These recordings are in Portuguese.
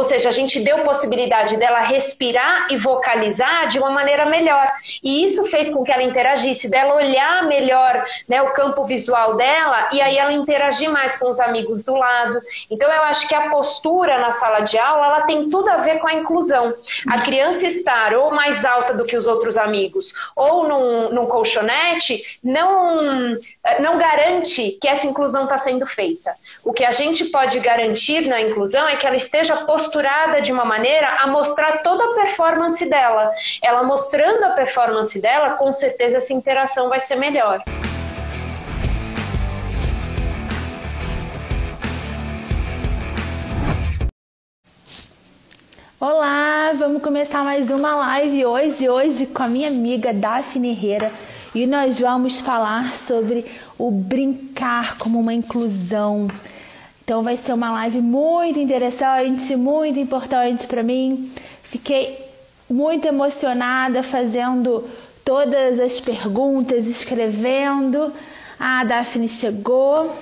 Ou seja, a gente deu possibilidade dela respirar e vocalizar de uma maneira melhor. E isso fez com que ela interagisse, dela olhar melhor, né, o campo visual dela, e aí ela interagir mais com os amigos do lado. Então eu acho que a postura na sala de aula, ela tem tudo a ver com a inclusão. A criança estar ou mais alta do que os outros amigos, ou num colchonete, não garante que essa inclusão está sendo feita. O que a gente pode garantir na inclusão é que ela esteja posturada de uma maneira a mostrar toda a performance dela. Ela mostrando a performance dela, com certeza essa interação vai ser melhor. Olá, vamos começar mais uma live hoje com a minha amiga Daphne Herrera, e nós vamos falar sobre o brincar como uma inclusão. Então vai ser uma live muito interessante, muito importante para mim. Fiquei muito emocionada fazendo todas as perguntas, escrevendo. A Daphne chegou.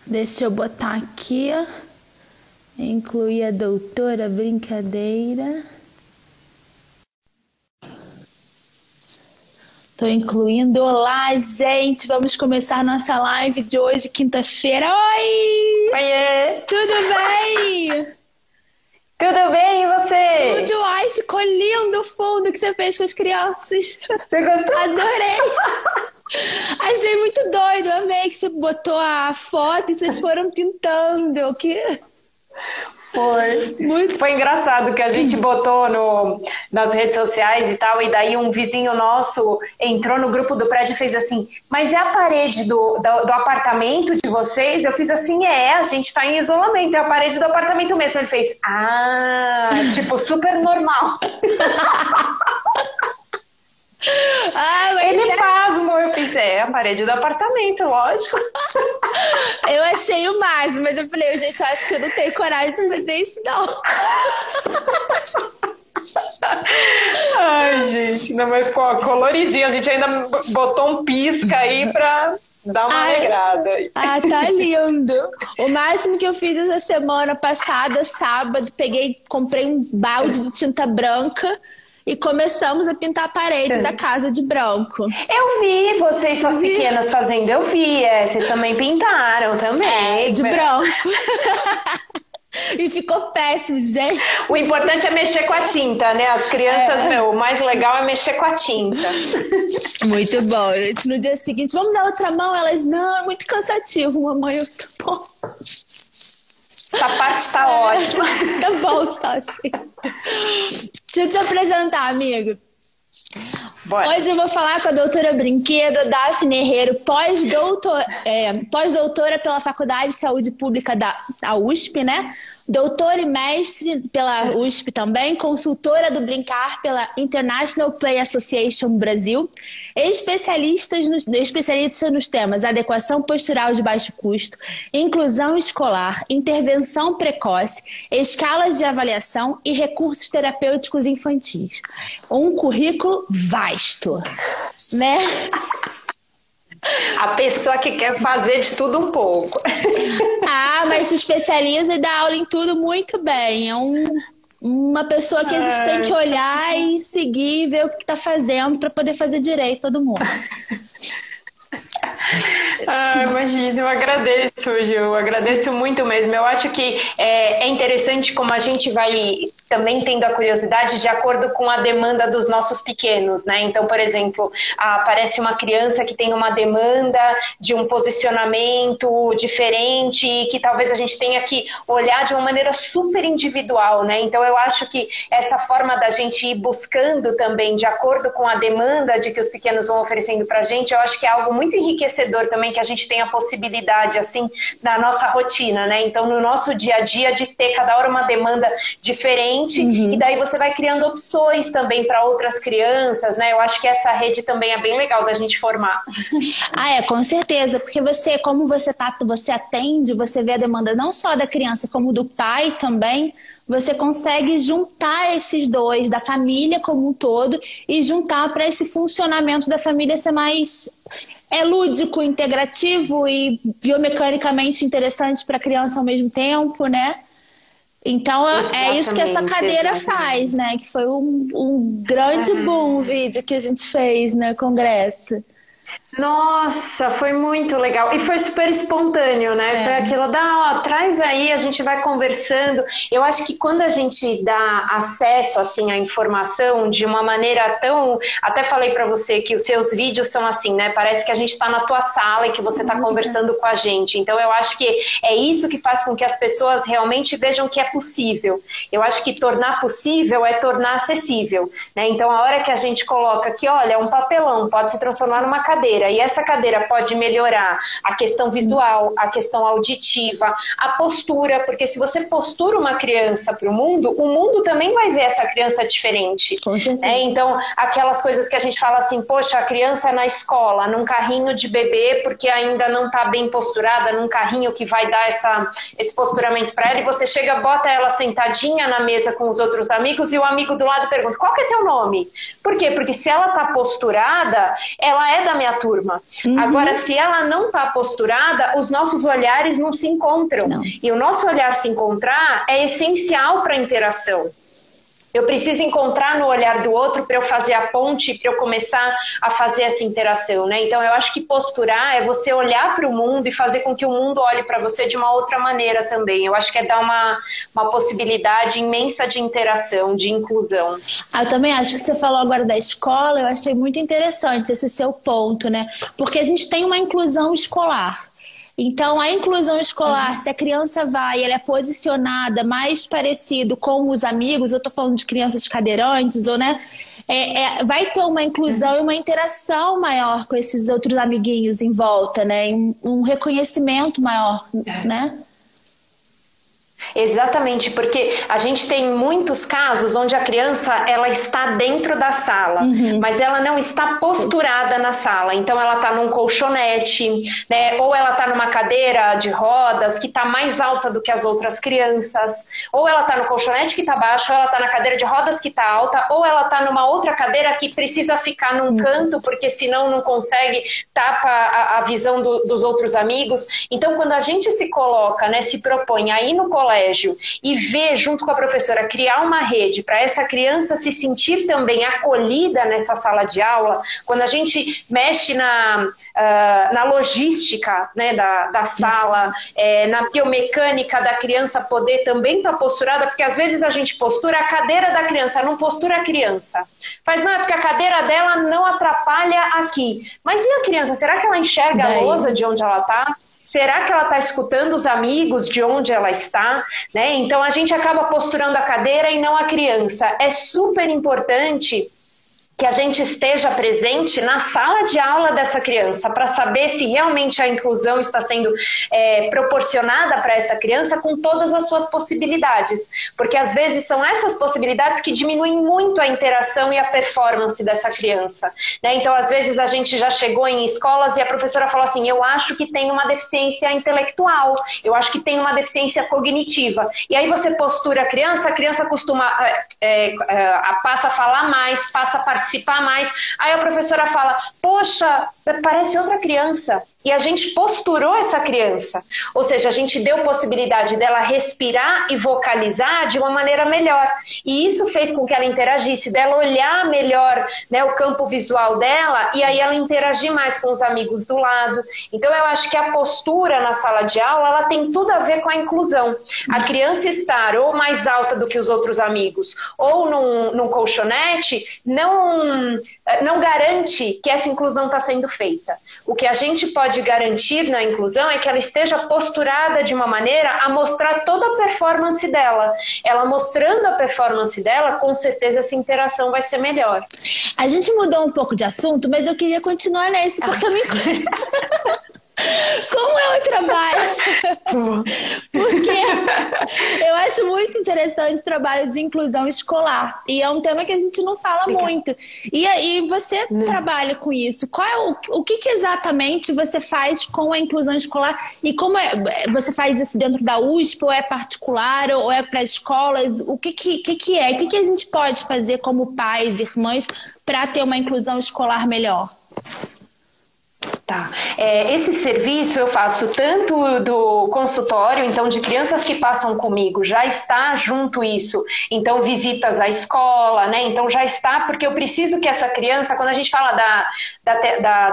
Deixa eu botar aqui. Incluir a doutora, brincadeira. Tô incluindo. Olá, gente! Vamos começar nossa live de hoje, quinta-feira. Oi! Oiê! Tudo bem? Tudo bem, e você? Tudo! Ai, ficou lindo o fundo que você fez com as crianças. Você gostou? Adorei! Achei muito doido, amei que você botou a foto e vocês foram pintando. Foi engraçado que a gente botou nas redes sociais e tal, e daí um vizinho nosso entrou no grupo do prédio e fez assim: mas é a parede do apartamento de vocês? Eu fiz assim: a gente tá em isolamento, é a parede do apartamento mesmo. Ele fez: tipo, super normal. Ele pasmou, eu fiz: a parede do apartamento, lógico. Eu achei o máximo, mas eu falei: gente, eu acho que eu não tenho coragem de fazer isso, não. Ai, gente, não, mas coloridinho, a gente ainda botou um pisca aí pra dar uma alegrada. Tá lindo. O máximo que eu fiz essa semana passada, sábado, comprei um balde de tinta branca e começamos a pintar a parede da casa de branco. Eu vi vocês, suas pequenas, fazendo. Eu vi, vocês também pintaram também. De branco. E ficou péssimo, gente. O importante é mexer com a tinta, né? As crianças, o mais legal é mexer com a tinta. Muito bom. No dia seguinte, vamos dar outra mão? Elas, não, é muito cansativo, mamãe. Eu, tá bom. Essa parte tá ótima. Tá bom, tá assim. Deixa eu te apresentar, amigo. Bora. Hoje eu vou falar com a doutora Brinquedo, Daphne Herrera, pós-doutora pela Faculdade de Saúde Pública da USP, né? Doutora e mestre pela USP também, consultora do Brincar pela International Play Association Brasil, especialista nos temas adequação postural de baixo custo, inclusão escolar, intervenção precoce, escalas de avaliação e recursos terapêuticos infantis. Um currículo vasto, né? A pessoa que quer fazer de tudo um pouco. Mas se especializa e dá aula em tudo muito bem. É uma pessoa que a gente tem que olhar e seguir e ver o que está fazendo para poder fazer direito todo mundo. Imagina, eu agradeço, Gil, eu agradeço muito mesmo. Eu acho que é interessante como a gente vai também tendo a curiosidade de acordo com a demanda dos nossos pequenos, né? Então, por exemplo, aparece uma criança que tem uma demanda de um posicionamento diferente, que talvez a gente tenha que olhar de uma maneira super individual, né? Então, eu acho que essa forma da gente ir buscando também de acordo com a demanda de que os pequenos vão oferecendo pra gente, eu acho que é algo muito enriquecedor também, que a gente tem a possibilidade, assim, na nossa rotina, né? Então, no nosso dia a dia, de ter cada hora uma demanda diferente, e daí você vai criando opções também para outras crianças, né? Eu acho que essa rede também é bem legal da gente formar. Com certeza, porque como você atende, você vê a demanda não só da criança, como do pai também. Você consegue juntar esses dois, da família como um todo, e juntar para esse funcionamento da família ser mais lúdico, integrativo e biomecanicamente interessante para a criança ao mesmo tempo, né? Então, é isso que essa cadeira faz, né? Que foi um grande boom vídeo que a gente fez no Congresso. Nossa, foi muito legal. E foi super espontâneo, né? Foi aquilo traz aí, a gente vai conversando. Eu acho que quando a gente dá acesso, assim, à informação de uma maneira tão... Até falei pra você que os seus vídeos são assim, né? Parece que a gente tá na tua sala e que você tá conversando com a gente. Então, eu acho que é isso que faz com que as pessoas realmente vejam que é possível. Eu acho que tornar possível é tornar acessível, né? Então, a hora que a gente coloca que, olha, um papelão pode se transformar numa cadeira, e essa cadeira pode melhorar a questão visual, a questão auditiva, a postura, porque se você postura uma criança para o mundo também vai ver essa criança diferente. Então, aquelas coisas que a gente fala assim, poxa, a criança na escola, num carrinho de bebê, porque ainda não está bem posturada, num carrinho que vai dar esse posturamento para ela, e você chega, bota ela sentadinha na mesa com os outros amigos, e o amigo do lado pergunta, qual que é teu nome? Por quê? Porque se ela está posturada, ela é da minha turma. Agora, se ela não está posturada, os nossos olhares não se encontram. E o nosso olhar se encontrar é essencial para a interação. Eu preciso encontrar no olhar do outro para eu fazer a ponte, para eu começar a fazer essa interação, né? Então, eu acho que posturar é você olhar para o mundo e fazer com que o mundo olhe para você de uma outra maneira também. Eu acho que é dar uma possibilidade imensa de interação, de inclusão. Eu também acho que você falou agora da escola, eu achei muito interessante esse seu ponto, né? Porque a gente tem uma inclusão escolar. Então, a inclusão escolar, se a criança vai, ela é posicionada mais parecido com os amigos, eu tô falando de crianças cadeirantes, ou né? Vai ter uma inclusão e uma interação maior com esses outros amiguinhos em volta, né? Um reconhecimento maior, né? Exatamente, porque a gente tem muitos casos onde a criança ela está dentro da sala, mas ela não está posturada na sala. Então ela está num colchonete, né? Ou ela está numa cadeira de rodas que está mais alta do que as outras crianças, ou ela está no colchonete que está baixo, ou ela está na cadeira de rodas que está alta, ou ela está numa outra cadeira que precisa ficar num canto porque senão não consegue, tapa a visão dos outros amigos. Então quando a gente se coloca, né, se propõe aí no colégio e ver junto com a professora, criar uma rede para essa criança se sentir também acolhida nessa sala de aula, quando a gente mexe na logística, né, da sala, na biomecânica da criança poder também estar posturada, porque às vezes a gente postura a cadeira da criança, não postura a criança. Mas não, é porque a cadeira dela não atrapalha aqui. Mas e a criança? Será que ela enxerga a lousa de onde ela está? Será que ela está escutando os amigos de onde ela está? Né? Então a gente acaba posturando a cadeira e não a criança. É super importante que a gente esteja presente na sala de aula dessa criança para saber se realmente a inclusão está sendo proporcionada para essa criança com todas as suas possibilidades, porque às vezes são essas possibilidades que diminuem muito a interação e a performance dessa criança, né? Então às vezes a gente já chegou em escolas e a professora falou assim, eu acho que tem uma deficiência intelectual, eu acho que tem uma deficiência cognitiva, e aí você postura a criança costuma passa a falar mais, passa a participar mais, aí a professora fala, poxa, parece outra criança, e a gente posturou essa criança, ou seja, a gente deu possibilidade dela respirar e vocalizar de uma maneira melhor, e isso fez com que ela interagisse, dela olhar melhor, né, o campo visual dela, e aí ela interagir mais com os amigos do lado. Então eu acho que a postura na sala de aula, ela tem tudo a ver com a inclusão. A criança estar ou mais alta do que os outros amigos, ou num colchonete, não garante que essa inclusão está sendo feita. O que a gente pode garantir na inclusão é que ela esteja posturada de uma maneira a mostrar toda a performance dela. Ela mostrando a performance dela, com certeza essa interação vai ser melhor. A gente mudou um pouco de assunto, mas eu queria continuar nesse, porque eu me... Como é o trabalho? Porque eu acho muito interessante o trabalho de inclusão escolar. E é um tema que a gente não fala muito. E aí você trabalha com isso. O que exatamente você faz com a inclusão escolar? E como você faz isso dentro da USP? Ou é particular? Ou é para escolas? O que é? O que a gente pode fazer como pais, irmãs, para ter uma inclusão escolar melhor? Tá. Esse serviço eu faço tanto do consultório, então de crianças que passam comigo, já está junto isso. Então visitas à escola, né? Então já está, porque eu preciso que essa criança, quando a gente fala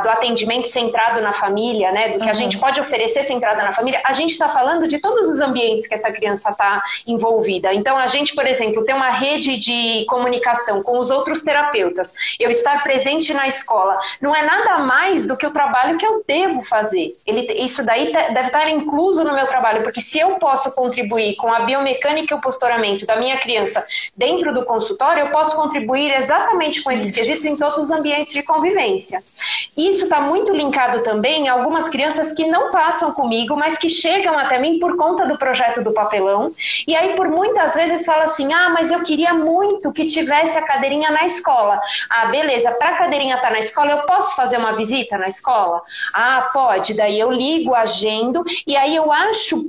do atendimento centrado na família, né? Do que a gente pode oferecer centrado na família, a gente está falando de todos os ambientes que essa criança está envolvida. Então a gente, por exemplo, tem uma rede de comunicação com os outros terapeutas. Eu estar presente na escola não é nada mais do que o trabalho que eu devo fazer. Isso daí deve estar incluso no meu trabalho, porque se eu posso contribuir com a biomecânica e o posturamento da minha criança dentro do consultório, eu posso contribuir exatamente com esses quesitos em todos os ambientes de convivência. Isso está muito linkado também a algumas crianças que não passam comigo, mas que chegam até mim por conta do projeto do papelão, e aí por muitas vezes fala assim, mas eu queria muito que tivesse a cadeirinha na escola. Beleza, para a cadeirinha estar na escola, eu posso fazer uma visita na escola? Pode, daí eu ligo, agendo, e aí eu acho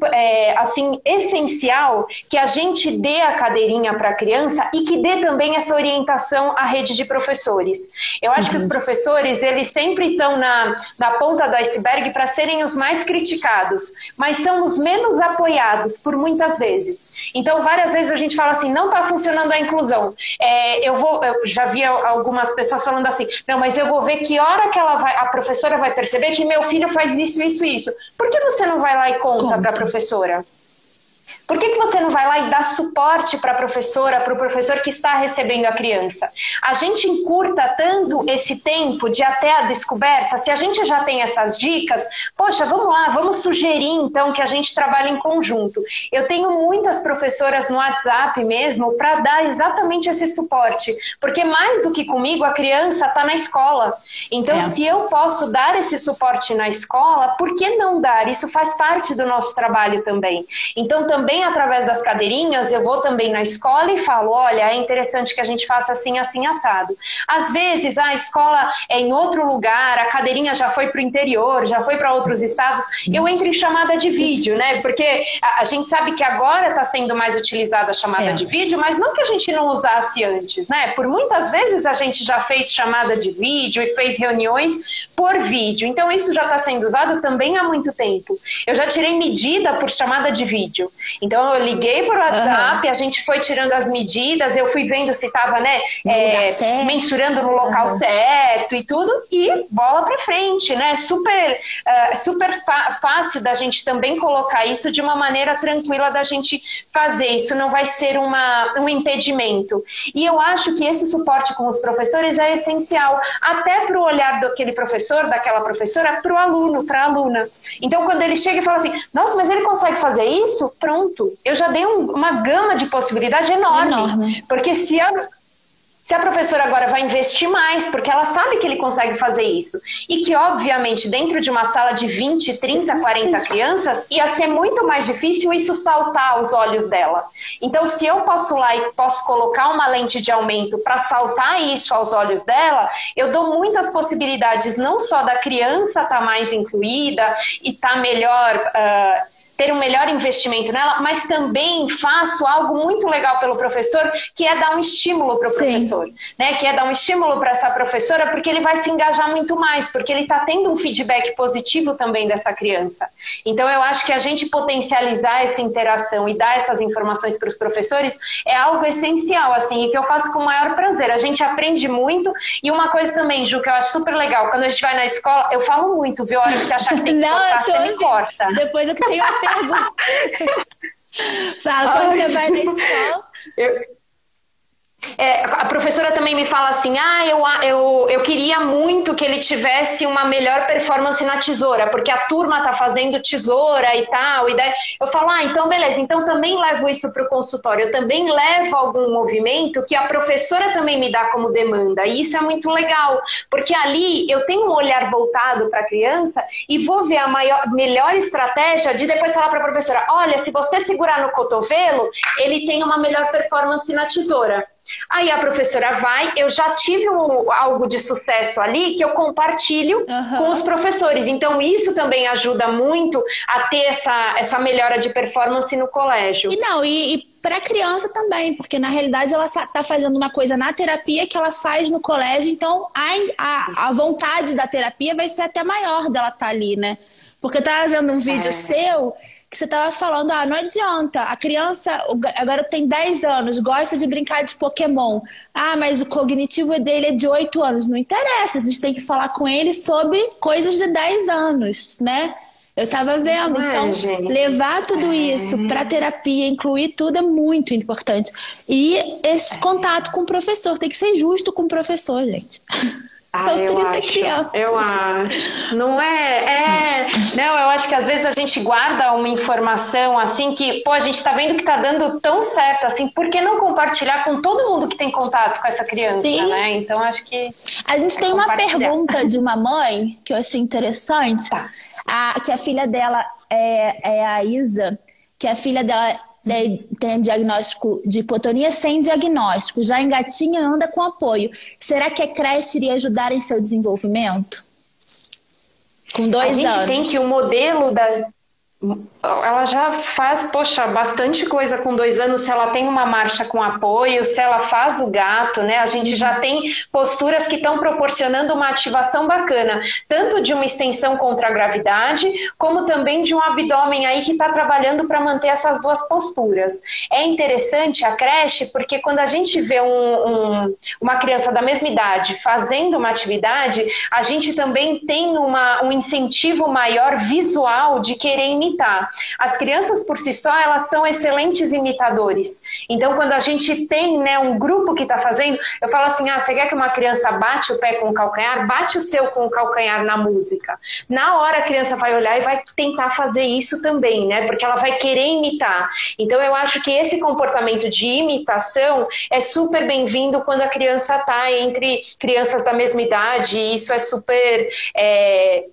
assim, essencial que a gente dê a cadeirinha para a criança e que dê também essa orientação à rede de professores. Eu acho que os professores, eles sempre estão na ponta do iceberg para serem os mais criticados, mas são os menos apoiados por muitas vezes. Então, várias vezes a gente fala assim, não está funcionando a inclusão. Eu já vi algumas pessoas falando assim, não, mas eu vou ver que hora que a professora vai perceber que meu filho faz isso, isso, isso. Por que você não vai lá e conta para a professora? Por que você não vai lá e dá suporte para a professora, para o professor que está recebendo a criança? A gente encurta tanto esse tempo de até a descoberta, se a gente já tem essas dicas, poxa, vamos lá, vamos sugerir então que a gente trabalhe em conjunto. Eu tenho muitas professoras no WhatsApp mesmo para dar exatamente esse suporte, porque mais do que comigo, a criança está na escola. Então, se eu posso dar esse suporte na escola, por que não dar? Isso faz parte do nosso trabalho também. Então, também através das cadeirinhas, eu vou também na escola e falo, olha, é interessante que a gente faça assim, assim, assado. Às vezes, a escola é em outro lugar, a cadeirinha já foi para o interior, já foi para outros estados, eu entro em chamada de vídeo, né? Porque a gente sabe que agora está sendo mais utilizada a chamada de vídeo, mas não que a gente não usasse antes, né? Por muitas vezes a gente já fez chamada de vídeo e fez reuniões por vídeo. Então, isso já está sendo usado também há muito tempo. Eu já tirei medida por chamada de vídeo. Então, eu liguei por WhatsApp, a gente foi tirando as medidas, eu fui vendo se estava, né, mensurando no local certo e tudo, e bola para frente, né? Super fácil da gente também colocar isso de uma maneira tranquila da gente fazer. Isso não vai ser um impedimento. E eu acho que esse suporte com os professores é essencial, até para o olhar daquele professor, daquela professora, para o aluno, para a aluna. Então, quando ele chega e fala assim, nossa, mas ele consegue fazer isso? Pronto, eu já dei uma gama de possibilidade enorme. Porque se a professora agora vai investir mais, porque ela sabe que ele consegue fazer isso. E que, obviamente, dentro de uma sala de 20, 30, 40 crianças, ia ser muito mais difícil isso saltar aos olhos dela. Então, se eu posso lá e posso colocar uma lente de aumento para saltar isso aos olhos dela, eu dou muitas possibilidades, não só da criança estar mais incluída e estar melhor... ter um melhor investimento nela, mas também faço algo muito legal pelo professor, que é dar um estímulo para o professor, né? Que é dar um estímulo para essa professora, porque ele vai se engajar muito mais, porque ele está tendo um feedback positivo também dessa criança. Então, eu acho que a gente potencializar essa interação e dar essas informações para os professores é algo essencial, assim, e que eu faço com o maior prazer. A gente aprende muito, e uma coisa também, Ju, que eu acho super legal, quando a gente vai na escola, eu falo muito, viu? A hora que você achar que tem que cortar, você me corta. Depois eu tenho uma pergunta. Fala, quando você vai na escola... A professora também me fala assim, eu queria muito que ele tivesse uma melhor performance na tesoura, porque a turma tá fazendo tesoura e tal, e daí eu falo, então beleza, então também levo isso para o consultório, eu também levo algum movimento que a professora também me dá como demanda, e isso é muito legal, porque ali eu tenho um olhar voltado para a criança e vou ver a melhor estratégia de depois falar para a professora, olha, se você segurar no cotovelo, ele tem uma melhor performance na tesoura. Aí a professora vai, eu já tive algo de sucesso ali que eu compartilho com os professores. Então isso também ajuda muito a ter essa melhora de performance no colégio. E para a criança também, porque na realidade ela está fazendo uma coisa na terapia que ela faz no colégio, então a vontade da terapia vai ser até maior dela estar ali, né? Porque eu estava vendo um vídeo seu que você estava falando, não adianta, a criança, agora tem 10 anos, gosta de brincar de Pokémon. Mas o cognitivo dele é de 8 anos. Não interessa, a gente tem que falar com ele sobre coisas de 10 anos, né? Eu estava vendo, então levar tudo isso para terapia, incluir tudo é muito importante. E esse contato com o professor, tem que ser justo com o professor, gente. São 30 crianças. Eu acho. Não é? Não, eu acho que às vezes a gente guarda uma informação assim que, a gente tá vendo que tá dando tão certo assim, por que não compartilhar com todo mundo que tem contato com essa criança, né? Então acho que a gente tem uma pergunta de uma mãe que eu achei interessante. Que a filha dela é a Isa, que a filha dela tem diagnóstico de hipotonia sem diagnóstico, já engatinha e anda com apoio. Será que a creche iria ajudar em seu desenvolvimento? Com 2 anos. A gente tem que o modelo ela já faz, bastante coisa com 2 anos, se ela tem uma marcha com apoio, se ela faz o gato, né? A gente já tem posturas que estão proporcionando uma ativação bacana, tanto de uma extensão contra a gravidade, como também de um abdômen aí que está trabalhando para manter essas 2 posturas. É interessante a creche, porque quando a gente vê uma criança da mesma idade fazendo uma atividade, a gente também tem um incentivo maior visual de querer imitar. As crianças por si só, elas são excelentes imitadores. Então, quando a gente tem, né, um grupo que está fazendo, eu falo assim, você quer que uma criança bate o pé com o calcanhar? Bate o seu com o calcanhar na música. Na hora a criança vai olhar e vai tentar fazer isso também, né? Porque ela vai querer imitar. Então, eu acho que esse comportamento de imitação é super bem-vindo quando a criança está entre crianças da mesma idade, e isso é super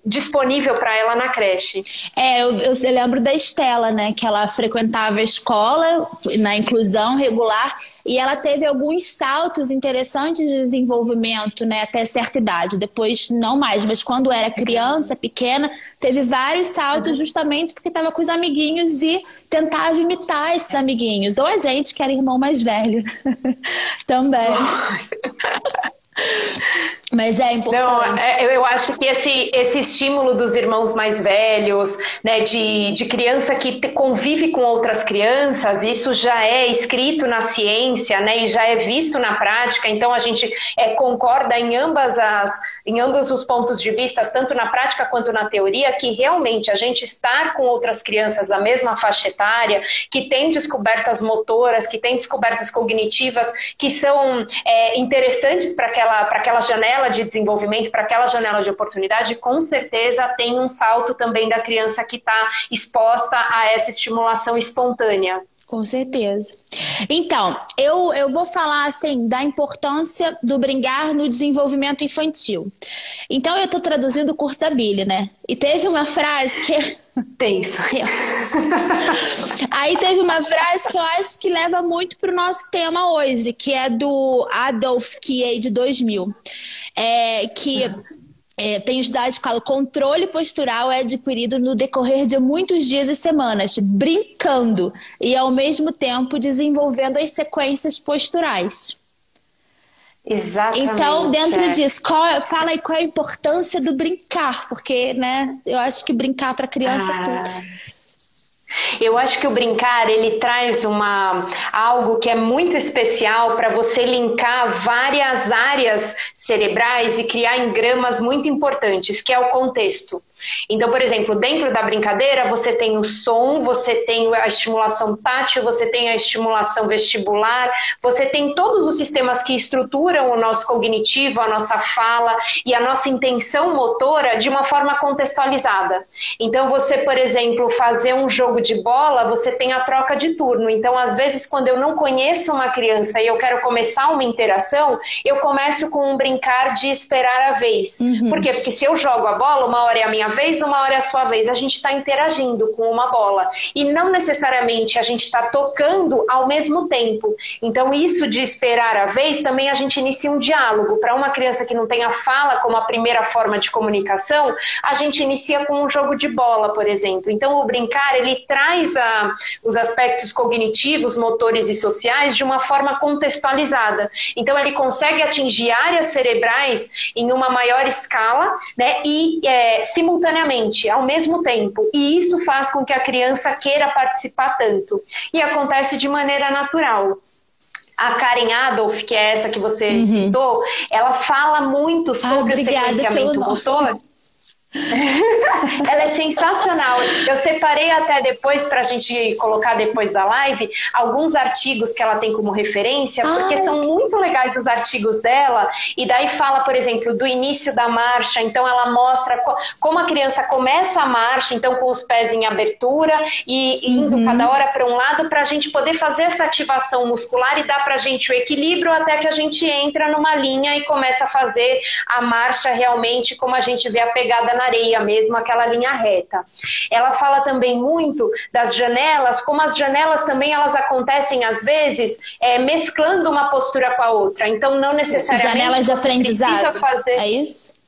disponível para ela na creche. Eu lembro da Estela, né, que ela frequentava a escola na inclusão regular e ela teve alguns saltos interessantes de desenvolvimento, né, até certa idade. Depois não mais, mas quando era criança, pequena, teve vários saltos justamente porque estava com os amiguinhos e tentava imitar esses amiguinhos. Ou a gente, que era irmão mais velho também. Mas é importante. Não, eu acho que esse estímulo dos irmãos mais velhos, né, de criança que convive com outras crianças, isso já é escrito na ciência, né, e já é visto na prática. Então a gente concorda em ambos os pontos de vista, tanto na prática quanto na teoria, que realmente a gente estar com outras crianças da mesma faixa etária, que tem descobertas motoras, que tem descobertas cognitivas, que são interessantes para aquela janela de desenvolvimento, para aquela janela de oportunidade, com certeza tem um salto também da criança que está exposta a essa estimulação espontânea. Com certeza. Então, eu vou falar assim da importância do brincar no desenvolvimento infantil. Então, eu estou traduzindo o curso da Billy, né? E teve uma frase que... Tenso. Aí teve uma frase que eu acho que leva muito para o nosso tema hoje, que é do Adolf Kiei, de 2000. Tem os dados que falam: controle postural é adquirido no decorrer de muitos dias e semanas, brincando e ao mesmo tempo desenvolvendo as sequências posturais. Exatamente. Então, dentro disso, fala aí qual é a importância do brincar, porque, né, eu acho que brincar para criança Eu acho que o brincar, ele traz algo que é muito especial para você linkar várias áreas cerebrais e criar engramas muito importantes, que é o contexto. Então, por exemplo, dentro da brincadeira, você tem o som, você tem a estimulação tátil, você tem a estimulação vestibular, você tem todos os sistemas que estruturam o nosso cognitivo, a nossa fala e a nossa intenção motora de uma forma contextualizada. Então, você, por exemplo, fazer um jogo de bola, você tem a troca de turno. Então, às vezes, quando eu não conheço uma criança e eu quero começar uma interação, eu começo com um brincar de esperar a vez. Por quê? Porque se eu jogo a bola, uma hora é a minha vez, uma hora é a sua vez, a gente está interagindo com uma bola e não necessariamente a gente está tocando ao mesmo tempo. Então isso de esperar a vez, também a gente inicia um diálogo. Para uma criança que não tem a fala como a primeira forma de comunicação, a gente inicia com um jogo de bola, por exemplo. Então o brincar, ele traz os aspectos cognitivos, motores e sociais de uma forma contextualizada. Então, ele consegue atingir áreas cerebrais em uma maior escala, né, e simultaneamente, ao mesmo tempo. E isso faz com que a criança queira participar tanto. E acontece de maneira natural. A Karen Adolph, que é essa que você citou, ela fala muito sobre o sequenciamento motor. Ela é sensacional. Eu separei até depois para a gente colocar depois da live alguns artigos que ela tem como referência, porque são muito legais os artigos dela. E daí fala, por exemplo, do início da marcha. Então ela mostra como a criança começa a marcha, então com os pés em abertura e indo cada hora para um lado, para a gente poder fazer essa ativação muscular e dar para a gente o equilíbrio até que a gente entra numa linha e começa a fazer a marcha realmente como a gente vê a pegada na areia mesmo, aquela linha reta. Ela fala também muito das janelas, como as janelas também elas acontecem às vezes mesclando uma postura com a outra. Então não necessariamente janelas de aprendizado. Precisa fazer... É isso?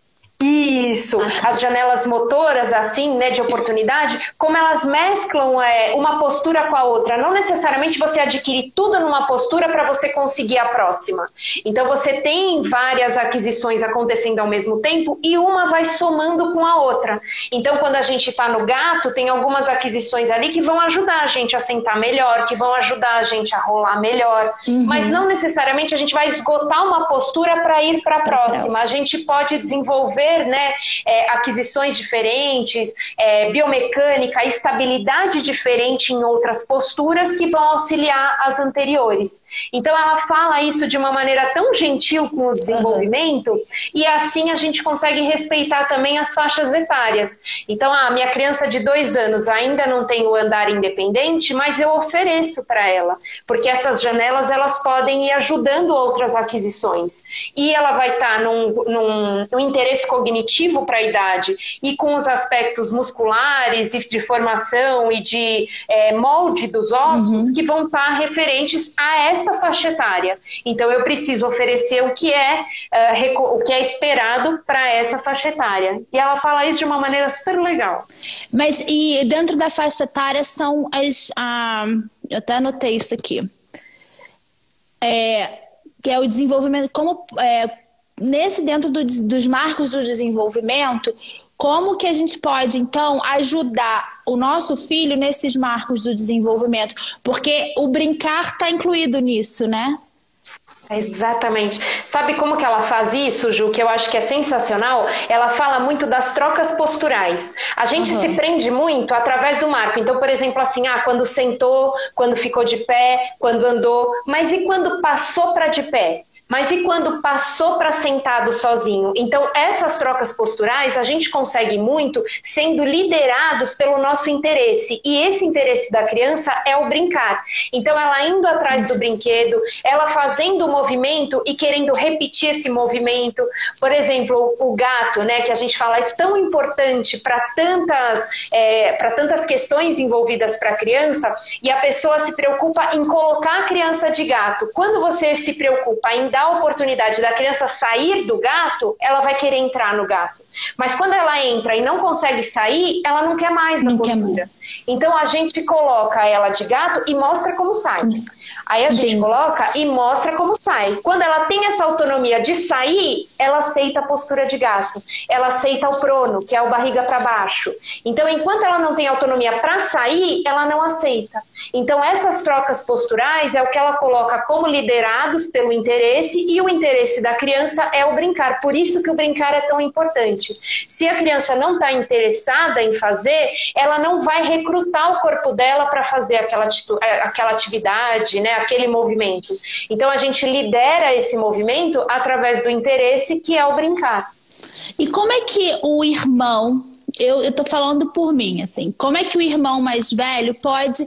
Isso, as janelas motoras, assim, né, de oportunidade, como elas mesclam uma postura com a outra. Não necessariamente você adquire tudo numa postura para você conseguir a próxima. Então você tem várias aquisições acontecendo ao mesmo tempo e uma vai somando com a outra. Então quando a gente está no gato, tem algumas aquisições ali que vão ajudar a gente a sentar melhor, que vão ajudar a gente a rolar melhor. Mas não necessariamente a gente vai esgotar uma postura para ir para a próxima. A gente pode desenvolver, né, aquisições diferentes, biomecânica, estabilidade diferente em outras posturas que vão auxiliar as anteriores. Então ela fala isso de uma maneira tão gentil com o desenvolvimento e assim a gente consegue respeitar também as faixas etárias. Então a minha criança de 2 anos ainda não tem o andar independente, mas eu ofereço para ela, porque essas janelas elas podem ir ajudando outras aquisições. E ela vai estar num interesse cognitivo para a idade e com os aspectos musculares e de formação e de molde dos ossos que vão estar referentes a esta faixa etária. Então eu preciso oferecer o que é esperado para essa faixa etária. E ela fala isso de uma maneira super legal. Mas e dentro da faixa etária são eu até anotei isso aqui. Que é o desenvolvimento, dentro dos marcos do desenvolvimento, como que a gente pode, então, ajudar o nosso filho nesses marcos do desenvolvimento? Porque o brincar está incluído nisso, né? Exatamente. Sabe como que ela faz isso, Ju? Que eu acho que é sensacional. Ela fala muito das trocas posturais. A gente se prende muito através do marco. Então, por exemplo, assim, quando sentou, quando ficou de pé, quando andou. Mas e quando passou para de pé? Mas e quando passou para sentado sozinho? Então, essas trocas posturais a gente consegue muito sendo liderados pelo nosso interesse. E esse interesse da criança é o brincar. Então, ela indo atrás do brinquedo, ela fazendo o movimento e querendo repetir esse movimento. Por exemplo, o gato, né, que a gente fala é tão importante para tantas questões envolvidas para a criança, e a pessoa se preocupa em colocar a criança de gato. Quando você se preocupa em dar a oportunidade da criança sair do gato, ela vai querer entrar no gato. Mas quando ela entra e não consegue sair, ela não quer mais na postura. Então a gente coloca ela de gato e mostra como sai. Aí a gente coloca e mostra como sai. Quando ela tem essa autonomia de sair, ela aceita a postura de gato. Ela aceita o prono, que é o barriga para baixo. Então, enquanto ela não tem autonomia para sair, ela não aceita. Então, essas trocas posturais é o que ela coloca como liderados pelo interesse, e o interesse da criança é o brincar. Por isso que o brincar é tão importante. Se a criança não está interessada em fazer, ela não vai recrutar o corpo dela para fazer aquela atividade, né, aquele movimento. Então a gente lidera esse movimento através do interesse, que é o brincar. E como é que o irmão, eu tô falando por mim, assim, como é que o irmão mais velho pode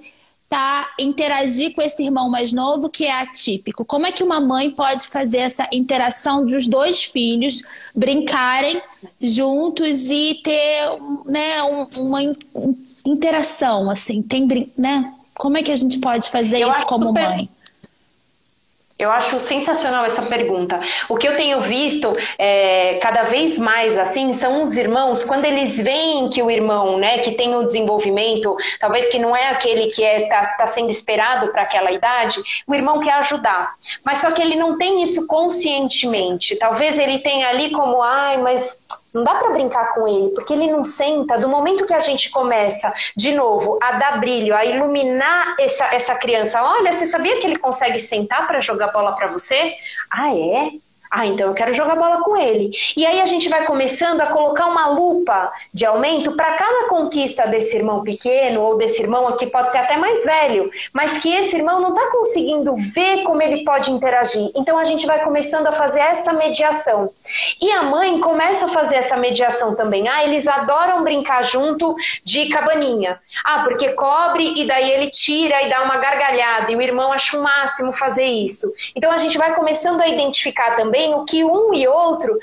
interagir com esse irmão mais novo que é atípico? Como é que uma mãe pode fazer essa interação dos dois filhos brincarem juntos e ter, né, uma interação, assim, né? Como é que a gente pode fazer isso como mãe? Eu acho sensacional essa pergunta. O que eu tenho visto cada vez mais assim são os irmãos, quando eles veem que o irmão, né, que tem o desenvolvimento, talvez que não é aquele que tá sendo esperado para aquela idade, o irmão quer ajudar. Mas só que ele não tem isso conscientemente. Talvez ele tenha ali como, mas não dá para brincar com ele, porque ele não senta. Do momento que a gente começa, de novo, a dar brilho, a iluminar essa criança. Olha, você sabia que ele consegue sentar para jogar bola para você? Ah, é? Então eu quero jogar bola com ele. E aí a gente vai começando a colocar uma lupa de aumento para cada conquista desse irmão pequeno ou desse irmão que pode ser até mais velho, mas que esse irmão não está conseguindo ver como ele pode interagir. Então a gente vai começando a fazer essa mediação. E a mãe começa a fazer essa mediação também. Eles adoram brincar junto de cabaninha. Porque cobre e daí ele tira e dá uma gargalhada. E o irmão acha o máximo fazer isso. Então a gente vai começando a identificar também o que um e outro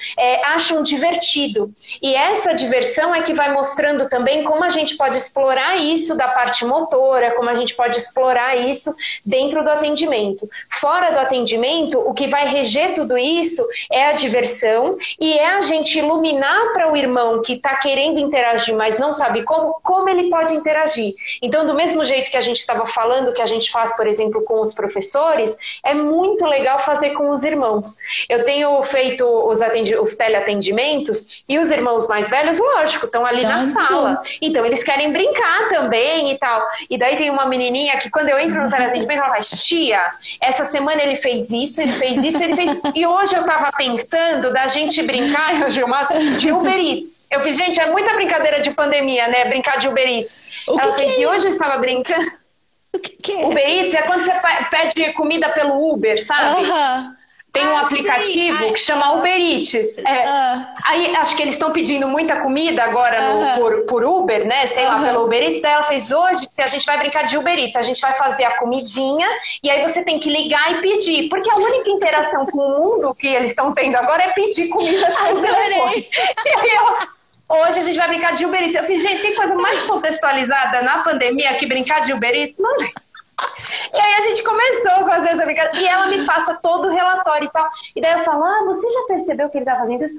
acham divertido. E essa diversão é que vai mostrando também como a gente pode explorar isso da parte motora, como a gente pode explorar isso dentro do atendimento. Fora do atendimento, o que vai reger tudo isso é a diversão e é a gente iluminar para o irmão que está querendo interagir, mas não sabe como ele pode interagir. Então, do mesmo jeito que a gente estava falando, que a gente faz, por exemplo, com os professores, é muito legal fazer com os irmãos. Eu tenho feito os teleatendimentos e os irmãos mais velhos, lógico, estão ali na sala. Então, eles querem brincar também e tal. E daí tem uma menininha que quando eu entro no teleatendimento, ela faz, tia, essa semana ele fez isso, ele fez isso, ele fez... E hoje eu tava pensando da gente brincar, Gilmar, de Uber Eats. Eu fiz, gente, é muita brincadeira de pandemia, né? Brincar de Uber Eats. Ela fez, e hoje eu estava brincando... O que é? Uber Eats é quando você pede comida pelo Uber, sabe? Tem um aplicativo que chama Uber Eats. Aí acho que eles estão pedindo muita comida agora por Uber, né? Sei lá, pelo Uber Eats. Daí ela fez, hoje a gente vai brincar de Uber Eats. A gente vai fazer a comidinha e aí você tem que ligar e pedir. Porque a única interação com o mundo que eles estão tendo agora é pedir comida pelo telefone. E aí hoje a gente vai brincar de Uber Eats. Eu fiz, gente, tem coisa mais contextualizada na pandemia que brincar de Uber Eats? Não, gente. E aí a gente começou a fazer essa brincadeira e ela me passa todo o relatório e tal. E daí eu falo, você já percebeu que ele tá fazendo isso?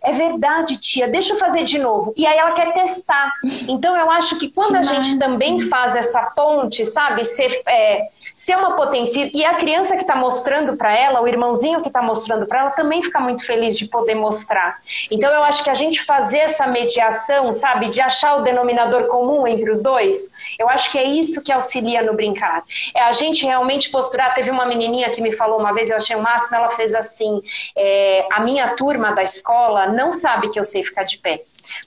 É verdade, tia, deixa eu fazer de novo. E aí ela quer testar. Então eu acho que quando a gente também faz essa ponte, sabe, ser uma potência, e a criança que tá mostrando para ela, o irmãozinho que tá mostrando para ela, também fica muito feliz de poder mostrar. Então eu acho que a gente fazer essa mediação, sabe, de achar o denominador comum entre os dois, eu acho que é isso que auxilia no brincar. É a gente realmente posturar. Teve uma menininha que me falou uma vez, eu achei o máximo, ela fez assim, a minha turma da escola não sabe que eu sei ficar de pé.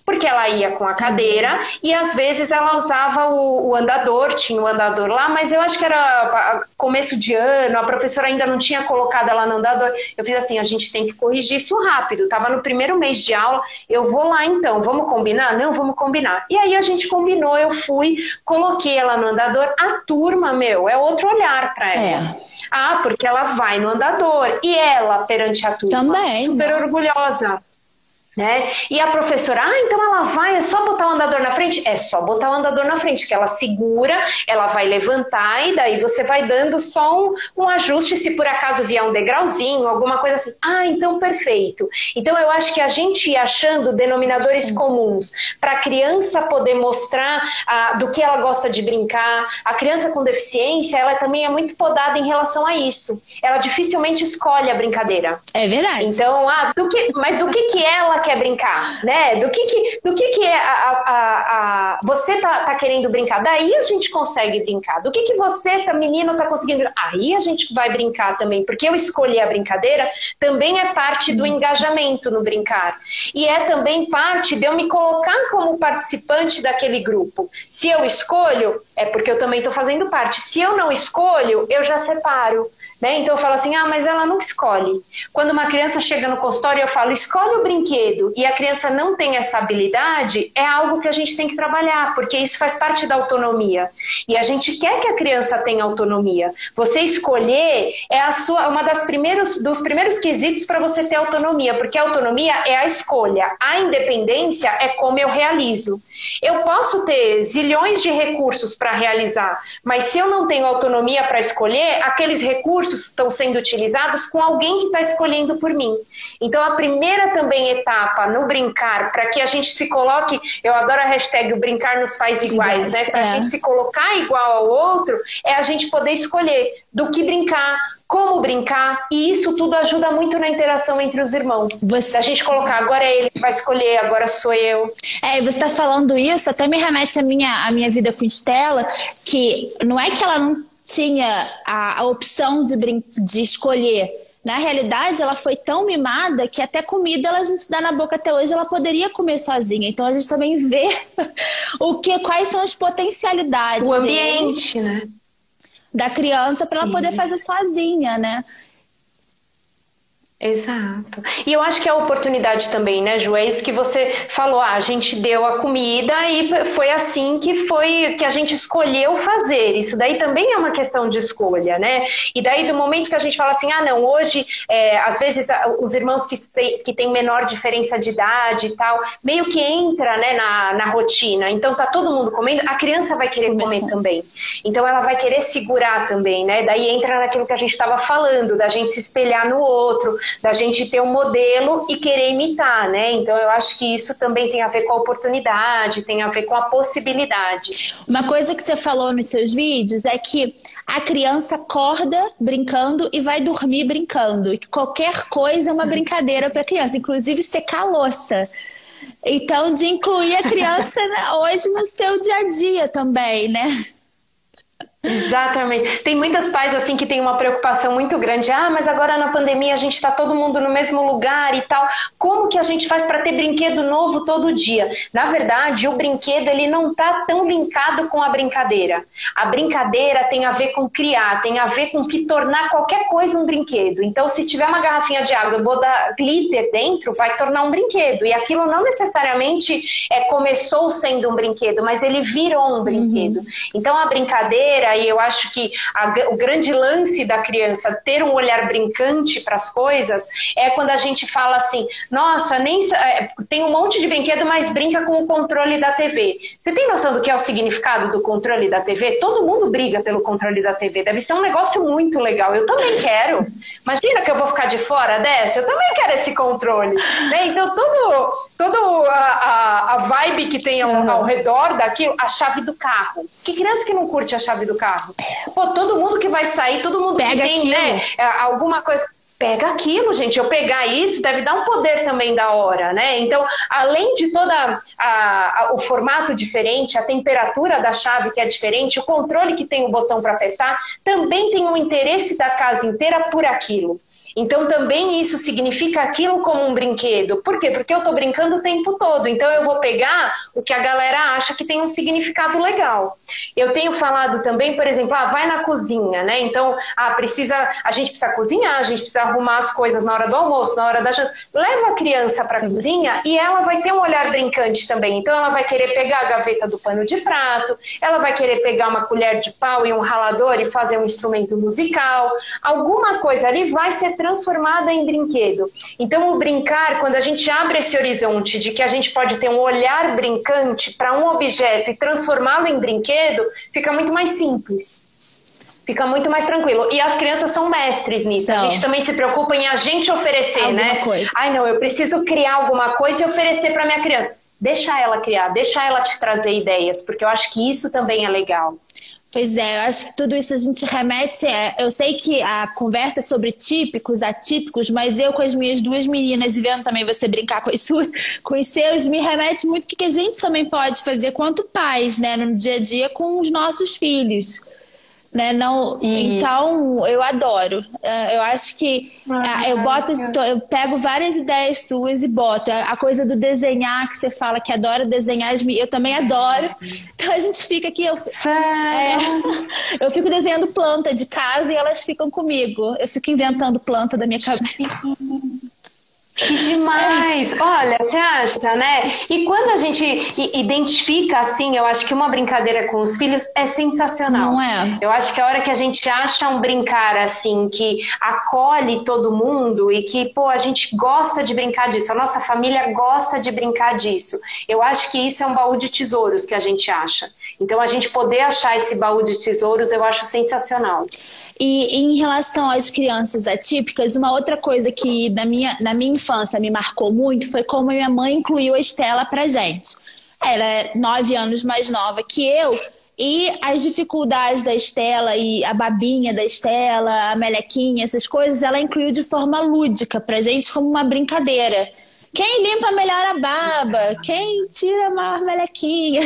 Porque ela ia com a cadeira e às vezes ela usava o andador, tinha o andador lá, mas eu acho que era começo de ano, a professora ainda não tinha colocado ela no andador. Eu fiz assim, a gente tem que corrigir isso rápido, tava no primeiro mês de aula, eu vou lá então, vamos combinar? Não, vamos combinar. E aí a gente combinou, eu fui, coloquei ela no andador, a turma, é outro olhar pra ela. Porque ela vai no andador e ela perante a turma, também, super orgulhosa. Né? E a professora, então ela vai, é só botar o andador na frente? É só botar o andador na frente, que ela segura, ela vai levantar e daí você vai dando só um ajuste se por acaso vier um degrauzinho, alguma coisa assim. Então perfeito. Então eu acho que a gente ir achando denominadores comuns para a criança poder mostrar do que ela gosta de brincar. A criança com deficiência, ela também é muito podada em relação a isso. Ela dificilmente escolhe a brincadeira. É verdade. Então, mas do que ela quer brincar, né? Do que é você tá querendo brincar? Daí a gente consegue brincar. Do que você, menino, tá conseguindo brincar? Aí a gente vai brincar também, porque eu escolhi a brincadeira também é parte do engajamento no brincar. E é também parte de eu me colocar como participante daquele grupo. Se eu escolho, é porque eu também tô fazendo parte. Se eu não escolho, eu já separo. Né? Então eu falo assim, mas ela nunca escolhe. Quando uma criança chega no consultório, eu falo, escolhe o brinquedo. brinquedo e a criança não tem essa habilidade, é algo que a gente tem que trabalhar, porque isso faz parte da autonomia. E a gente quer que a criança tenha autonomia. Você escolher é dos primeiros quesitos para você ter autonomia, porque a autonomia é a escolha, a independência é como eu realizo. Eu posso ter zilhões de recursos para realizar, mas se eu não tenho autonomia para escolher, aqueles recursos estão sendo utilizados com alguém que está escolhendo por mim. Então, a primeira também etapa no brincar, para que a gente se coloque, eu adoro a hashtag o brincar nos faz iguais, né? Para a gente se colocar igual ao outro, é a gente poder escolher do que brincar, como brincar, e isso tudo ajuda muito na interação entre os irmãos. A gente colocar, agora é ele que vai escolher, agora sou eu. Você está falando isso, até me remete à minha vida com Estela, que não é que ela não tinha a opção de escolher. Na realidade, ela foi tão mimada que até comida a gente dá na boca até hoje, ela poderia comer sozinha. Então a gente também vê quais são as potencialidades. O ambiente, né? Da criança para ela poder fazer sozinha, né? Exato. E eu acho que é a oportunidade também, né, Ju? É isso que você falou, a gente deu a comida e foi assim que a gente escolheu fazer. Isso daí também é uma questão de escolha, né? E daí do momento que a gente fala assim, não, hoje, às vezes os irmãos que têm menor diferença de idade e tal, meio que entra, né, na rotina. Então tá todo mundo comendo, a criança vai querer comer também. Então ela vai querer segurar também, né? Daí entra naquilo que a gente estava falando, da gente se espelhar no outro, da gente ter um modelo e querer imitar, né? Então eu acho que isso também tem a ver com a oportunidade, tem a ver com a possibilidade. Uma coisa que você falou nos seus vídeos é que a criança acorda brincando e vai dormir brincando, e que qualquer coisa é uma brincadeira para a criança, inclusive secar a louça. Então, de incluir a criança hoje no seu dia a dia também, né? Exatamente. Tem muitos pais assim que têm uma preocupação muito grande. Mas agora na pandemia a gente está todo mundo no mesmo lugar e tal. Como que a gente faz para ter brinquedo novo todo dia? Na verdade, o brinquedo ele não está tão linkado com a brincadeira. A brincadeira tem a ver com criar, tem a ver com que tornar qualquer coisa um brinquedo. Então, se tiver uma garrafinha de água e vou dar glitter dentro, vai tornar um brinquedo. E aquilo não necessariamente começou sendo um brinquedo, mas ele virou um brinquedo. Então, a brincadeira, e eu acho que o grande lance da criança ter um olhar brincante para as coisas é quando a gente fala assim, nossa, tem um monte de brinquedo, mas brinca com o controle da TV. Você tem noção do que é o significado do controle da TV? Todo mundo briga pelo controle da TV. Deve ser um negócio muito legal. Eu também quero. Imagina que eu vou ficar de fora dessa? Eu também quero esse controle. Né? Então, todo a vibe que tem ao redor daquilo, a chave do carro. Que criança que não curte a chave do carro? Pô, todo mundo que vai sair, todo mundo pega que tem, aquilo, né, alguma coisa, pega aquilo, gente. Eu pegar isso deve dar um poder também da hora, né? Então, além de toda o formato diferente, a temperatura da chave que é diferente, o controle que tem o botão para apertar, também tem um interesse da casa inteira por aquilo. Então também isso significa aquilo como um brinquedo. Por quê? Porque eu estou brincando o tempo todo. Então eu vou pegar o que a galera acha que tem um significado legal. Eu tenho falado também, por exemplo, vai na cozinha, né? Então, a gente precisa cozinhar, a gente precisa arrumar as coisas na hora do almoço, na hora da janta. Leva a criança para a cozinha e ela vai ter um olhar brincante também. Então ela vai querer pegar a gaveta do pano de prato, ela vai querer pegar uma colher de pau e um ralador e fazer um instrumento musical. Alguma coisa ali vai ser transformada em brinquedo. Então o brincar, quando a gente abre esse horizonte de que a gente pode ter um olhar brincante para um objeto e transformá-lo em brinquedo, fica muito mais simples. Fica muito mais tranquilo. E as crianças são mestres nisso. Então, a gente também se preocupa em a gente oferecer, alguma né? Coisa. Não, eu preciso criar alguma coisa e oferecer para minha criança. Deixa ela criar, deixa ela te trazer ideias, porque eu acho que isso também é legal. Pois é, eu acho que tudo isso a gente remete... Eu sei que a conversa é sobre típicos, atípicos, mas eu com as minhas duas meninas e vendo também você brincar com os seus, me remete muito o que a gente também pode fazer quanto pais, né, no dia a dia com os nossos filhos. Né? Não, então, eu adoro. Eu acho que eu pego várias ideias suas e boto. A coisa do desenhar, que você fala que adora desenhar, eu também adoro. Então a gente fica aqui. Eu fico desenhando planta de casa e elas ficam comigo. Eu fico inventando planta da minha cabeça. Que demais! Olha, você acha, né? E quando a gente identifica assim, eu acho que uma brincadeira com os filhos é sensacional. Não é? Eu acho que a hora que a gente acha um brincar assim, que acolhe todo mundo e que, pô, a gente gosta de brincar disso, a nossa família gosta de brincar disso. Eu acho que isso é um baú de tesouros que a gente acha. Então, a gente poder achar esse baú de tesouros, eu acho sensacional. E em relação às crianças atípicas, uma outra coisa que na minha infância me marcou muito foi como a minha mãe incluiu a Estela pra gente. Ela é 9 anos mais nova que eu, e as dificuldades da Estela e a babinha da Estela, a melequinha, essas coisas, ela incluiu de forma lúdica pra gente como uma brincadeira. Quem limpa melhor a baba? Quem tira a maior melequinha?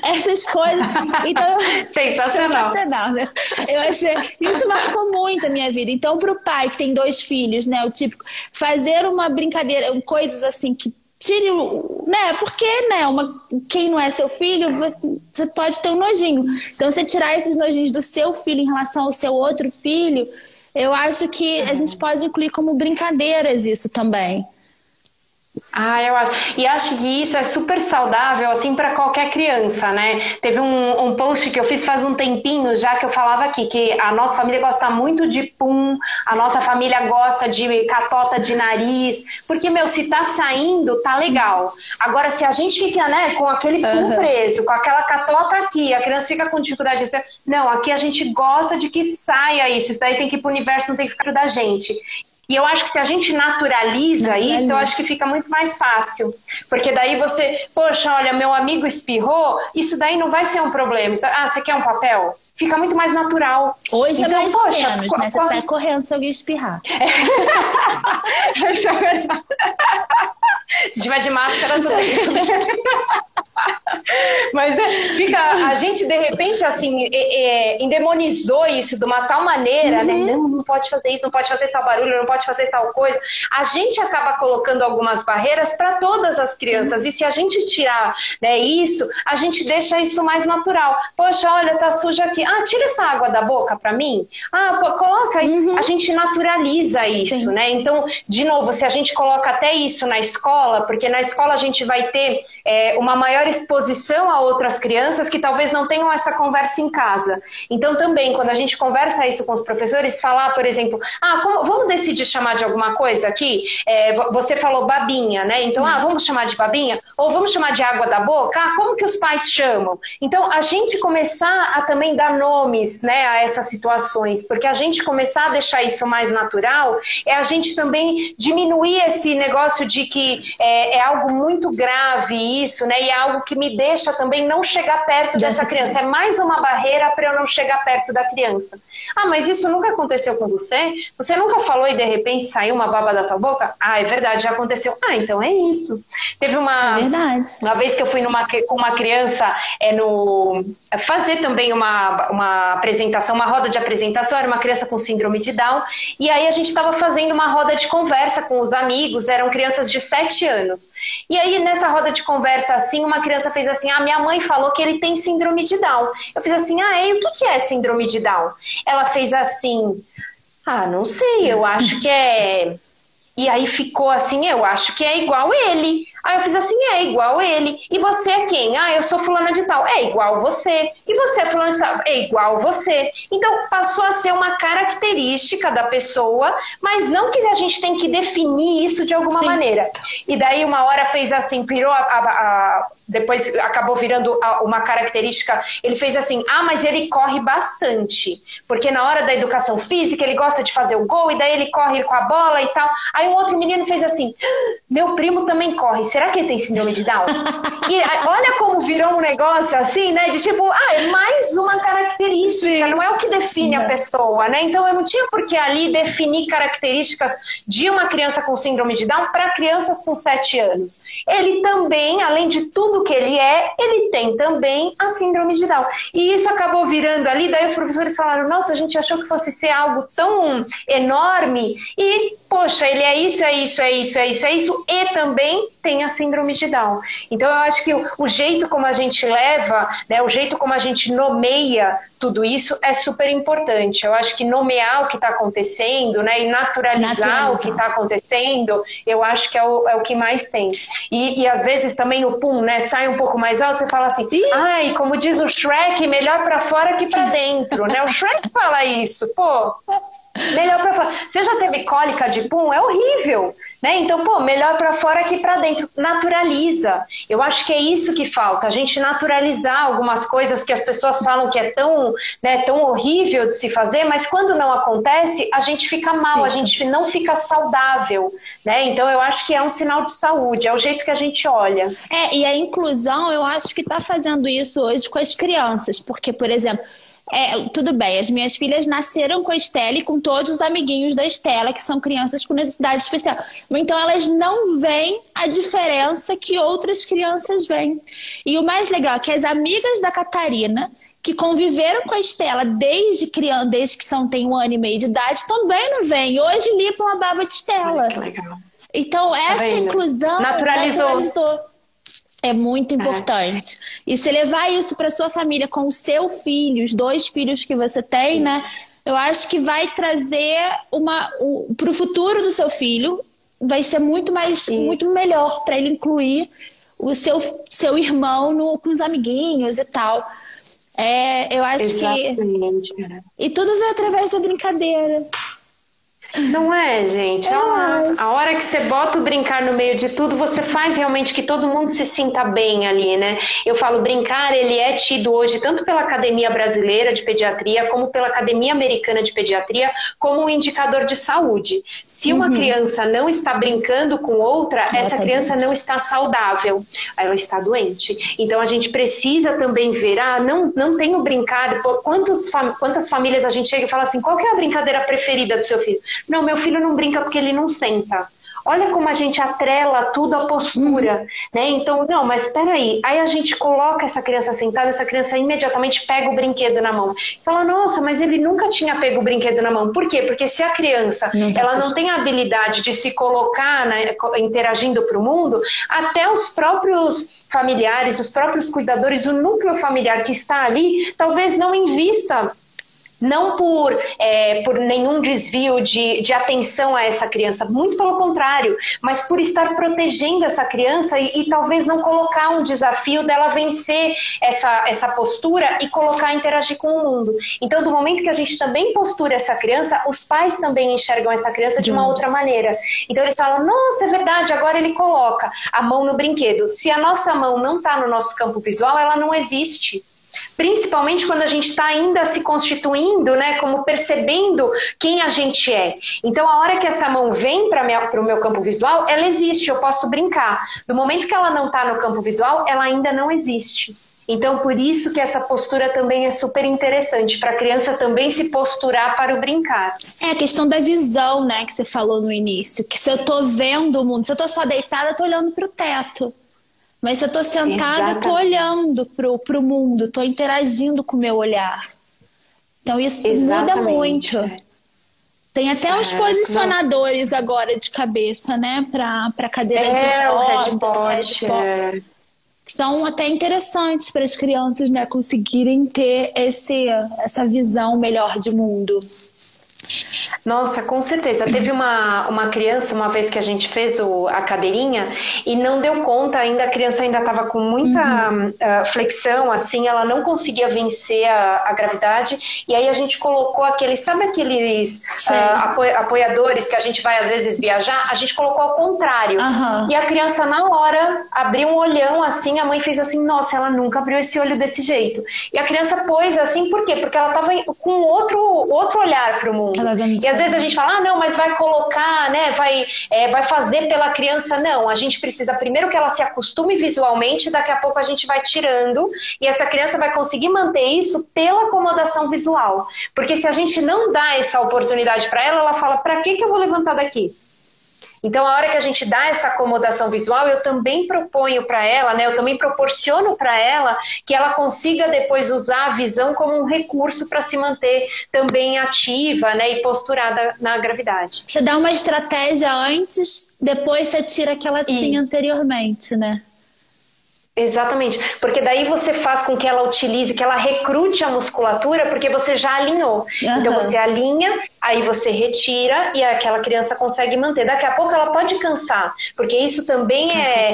Essas coisas. Então, sensacional, né? Eu achei, isso marcou muito a minha vida. Então, para o pai que tem 2 filhos, né, o típico, fazer uma brincadeira, coisas assim que tire o, né? Porque, né, quem não é seu filho, você pode ter um nojinho. Então, você tirar esses nojinhos do seu filho em relação ao seu outro filho, eu acho que a gente pode incluir como brincadeiras isso também. Eu acho. E acho que isso é super saudável, assim, para qualquer criança, né? Teve um post que eu fiz faz um tempinho já que eu falava aqui, que a nossa família gosta muito de pum, a nossa família gosta de catota de nariz, porque, se tá saindo, tá legal. Agora, se a gente fica, né, com aquele pum preso, com aquela catota aqui, a criança fica com dificuldade de... Não, aqui a gente gosta de que saia isso daí tem que ir pro universo, não tem que ficar da gente. E eu acho que se a gente naturaliza isso, eu acho que fica muito mais fácil. Porque daí você, poxa, olha, meu amigo espirrou, isso daí não vai ser um problema. Você quer um papel? Fica muito mais natural. Hoje então, é mais ou menos, né? Você sai correndo se alguém espirrar. Isso é verdade. Se tiver de máscara, tudo bem. Mas a gente de repente assim endemonizou isso de uma tal maneira, né? Não pode fazer isso, não pode fazer tal barulho, não pode fazer tal coisa. A gente acaba colocando algumas barreiras para todas as crianças. E se a gente tirar, né, isso, a gente deixa isso mais natural. Poxa, olha, tá sujo aqui. Tira essa água da boca para mim. Coloca isso. A gente naturaliza isso, né? Então, de novo, se a gente coloca até isso na escola, porque na escola a gente vai ter uma maior exposição a outras crianças que talvez não tenham essa conversa em casa. Então também, quando a gente conversa isso com os professores, falar, por exemplo, vamos decidir chamar de alguma coisa aqui? Você falou babinha, né? Então, vamos chamar de babinha? Ou vamos chamar de água da boca? Como que os pais chamam? Então, a gente começar a também dar nomes, né, a essas situações, porque a gente começar a deixar isso mais natural, a gente também diminuir esse negócio de que é algo muito grave isso, né? E é algo que me deixa também não chegar perto dessa criança. É mais uma barreira para eu não chegar perto da criança. Mas isso nunca aconteceu com você? Você nunca falou e de repente saiu uma baba da tua boca? É verdade, já aconteceu. Então é isso. Teve uma vez que eu fui com uma criança fazer também uma apresentação, uma roda de apresentação, era uma criança com síndrome de Down, e aí a gente estava fazendo uma roda de conversa com os amigos, eram crianças de 7 anos. E aí nessa roda de conversa assim, uma criança fez assim, minha mãe falou que ele tem síndrome de Down. Eu fiz assim, e o que é síndrome de Down? Ela fez assim, não sei, eu acho que é... E aí ficou assim, eu acho que é igual ele. Aí eu fiz assim, é igual ele. E você é quem? Eu sou fulana de tal. É igual você. E você é fulana de tal. É igual você. Então passou a ser uma característica da pessoa, mas não que a gente tem que definir isso de alguma maneira. E daí uma hora fez assim, virou depois acabou virando uma característica, ele fez assim, mas ele corre bastante, porque na hora da educação física ele gosta de fazer o gol, e daí ele corre com a bola e tal. Aí um outro menino fez assim, meu primo também corre, será que ele tem síndrome de Down? E olha como virou um negócio assim, né, de tipo, é mais uma característica, não é o que define a pessoa, né? Então eu não tinha por que ali definir características de uma criança com síndrome de Down para crianças com 7 anos. Ele também, além de tudo que ele tem também a síndrome de Down. E isso acabou virando ali, daí os professores falaram, nossa, a gente achou que fosse ser algo tão enorme, e poxa, ele é isso, é isso, é isso, é isso, é isso, e também tem a síndrome de Down. Então eu acho que o jeito como a gente leva, né, o jeito como a gente nomeia tudo isso é super importante. Eu acho que nomear o que está acontecendo, né, e naturalizar o que está acontecendo, eu acho que é o que mais tem. E às vezes também o pum, né, sai um pouco mais alto, você fala assim, ai, como diz o Shrek, melhor para fora que para dentro, né? O Shrek fala isso, pô. Melhor para fora. Você já teve cólica de pum? É horrível, né? Então, pô, melhor para fora que para dentro. Naturaliza. Eu acho que é isso que falta. A gente naturalizar algumas coisas que as pessoas falam que é tão, né, tão horrível de se fazer, mas quando não acontece, a gente fica mal, a gente não fica saudável, né? Então, eu acho que é um sinal de saúde. É o jeito que a gente olha. E a inclusão, eu acho que está fazendo isso hoje com as crianças, porque, por exemplo, tudo bem, as minhas filhas nasceram com a Estela e com todos os amiguinhos da Estela, que são crianças com necessidade especial. Então elas não veem a diferença que outras crianças veem. E o mais legal é que as amigas da Catarina, que conviveram com a Estela desde criança, desde que tem 1 ano e meio de idade, também não veem. Hoje limpam a baba de Estela. Que legal. Então essa inclusão naturalizou. É muito importante. E se levar isso para sua família com o seu filho, os 2 filhos que você tem, né? Eu acho que vai trazer para o futuro do seu filho, vai ser muito melhor para ele incluir o seu irmão com os amiguinhos e tal. Eu acho Exatamente. E tudo vem através da brincadeira. Não é, gente? A hora que você bota o brincar no meio de tudo, você faz realmente que todo mundo se sinta bem ali, né? Eu falo, brincar, ele é tido hoje tanto pela Academia Brasileira de Pediatria, como pela Academia Americana de Pediatria, como um indicador de saúde. Se uma criança não está brincando com outra, essa criança não está saudável, ela está doente. Então a gente precisa também ver, não tenho brincado. Quantas famílias a gente chega e fala assim, qual que é a brincadeira preferida do seu filho? Não, meu filho não brinca porque ele não senta. Olha como a gente atrela tudo à postura, né? Então, não, mas peraí. Aí a gente coloca essa criança sentada, essa criança imediatamente pega o brinquedo na mão. Fala, nossa, mas ele nunca tinha pego o brinquedo na mão. Por quê? Porque se a criança ela não tem a habilidade de se colocar, né, interagindo para o mundo, até os próprios familiares, os próprios cuidadores, o núcleo familiar que está ali, talvez não invista. Não por nenhum desvio de atenção a essa criança, muito pelo contrário, mas por estar protegendo essa criança e talvez não colocar um desafio dela vencer essa postura e colocar a interagir com o mundo. Então, do momento que a gente também postura essa criança, os pais também enxergam essa criança de uma outra maneira. Então, eles falam, nossa, é verdade, agora ele coloca a mão no brinquedo. Se a nossa mão não está no nosso campo visual, ela não existe. Principalmente quando a gente está ainda se constituindo, né, como percebendo quem a gente é. Então, a hora que essa mão vem para o meu campo visual, ela existe, eu posso brincar. Do momento que ela não está no campo visual, ela ainda não existe. Então, por isso que essa postura também é super interessante, para a criança também se posturar para o brincar. É a questão da visão, né, que você falou no início. Que se eu estou vendo o mundo, se eu estou só deitada, eu estou olhando para o teto. Mas se eu tô sentada, eu tô olhando pro mundo, tô interagindo com o meu olhar. Então isso muda muito. Tem até uns posicionadores agora de cabeça, né? Pra cadeira de roda, que são até interessantes para as crianças, né? Conseguirem ter essa visão melhor de mundo. Nossa, com certeza. Teve uma criança, uma vez que a gente fez a cadeirinha e não deu conta ainda, a criança ainda estava com muita flexão, assim, ela não conseguia vencer a gravidade, e aí a gente colocou sabe aqueles apoiadores que a gente vai às vezes viajar? A gente colocou ao contrário. E a criança na hora abriu um olhão assim, a mãe fez assim, nossa, ela nunca abriu esse olho desse jeito. E a criança pôs assim, por quê? Porque ela estava com outro olhar para o mundo. E às vezes a gente fala, não, mas vai colocar, né, vai fazer pela criança. Não, a gente precisa primeiro que ela se acostume visualmente, daqui a pouco a gente vai tirando e essa criança vai conseguir manter isso pela acomodação visual. Porque se a gente não dá essa oportunidade para ela, ela fala, para que eu vou levantar daqui? Então, a hora que a gente dá essa acomodação visual, eu também proponho para ela, né, eu também proporciono para ela que ela consiga depois usar a visão como um recurso para se manter também ativa, né, e posturada na gravidade. Você dá uma estratégia antes, depois você tira a que ela tinha anteriormente, né? Exatamente, porque daí você faz com que ela utilize, que ela recrute a musculatura, porque você já alinhou. Uhum. Então você alinha, aí você retira e aquela criança consegue manter. Daqui a pouco ela pode cansar, porque isso também é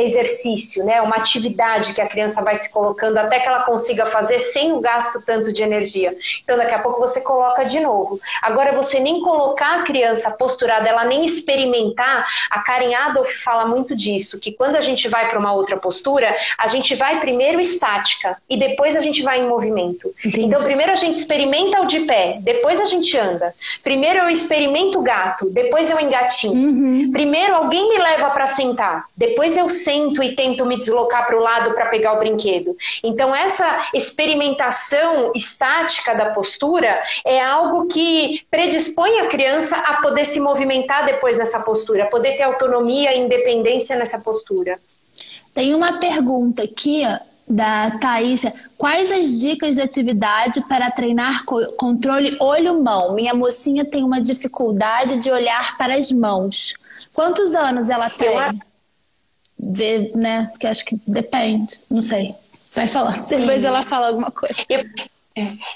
exercício, né? Uma atividade que a criança vai se colocando até que ela consiga fazer sem o gasto tanto de energia. Então daqui a pouco você coloca de novo. Agora você nem colocar a criança posturada, ela nem experimentar, a Karen Adolph fala muito disso, que quando a gente vai para uma outra postura, a gente vai primeiro estática e depois a gente vai em movimento. Entendi. Então primeiro a gente experimenta o de pé, depois a gente anda. Primeiro eu experimento o gato, depois eu engatinho. Uhum. Primeiro alguém me leva para sentar, depois eu sento e tento me deslocar para o lado para pegar o brinquedo. Então essa experimentação estática da postura é algo que predispõe a criança a poder se movimentar depois nessa postura, a poder ter autonomia e independência nessa postura. Tem uma pergunta aqui da Thaís. Quais as dicas de atividade para treinar controle olho-mão? Minha mocinha tem uma dificuldade de olhar para as mãos. Quantos anos ela tem? Vê, né? Porque acho que depende. Não sei. Vai falar. Depois ela fala alguma coisa.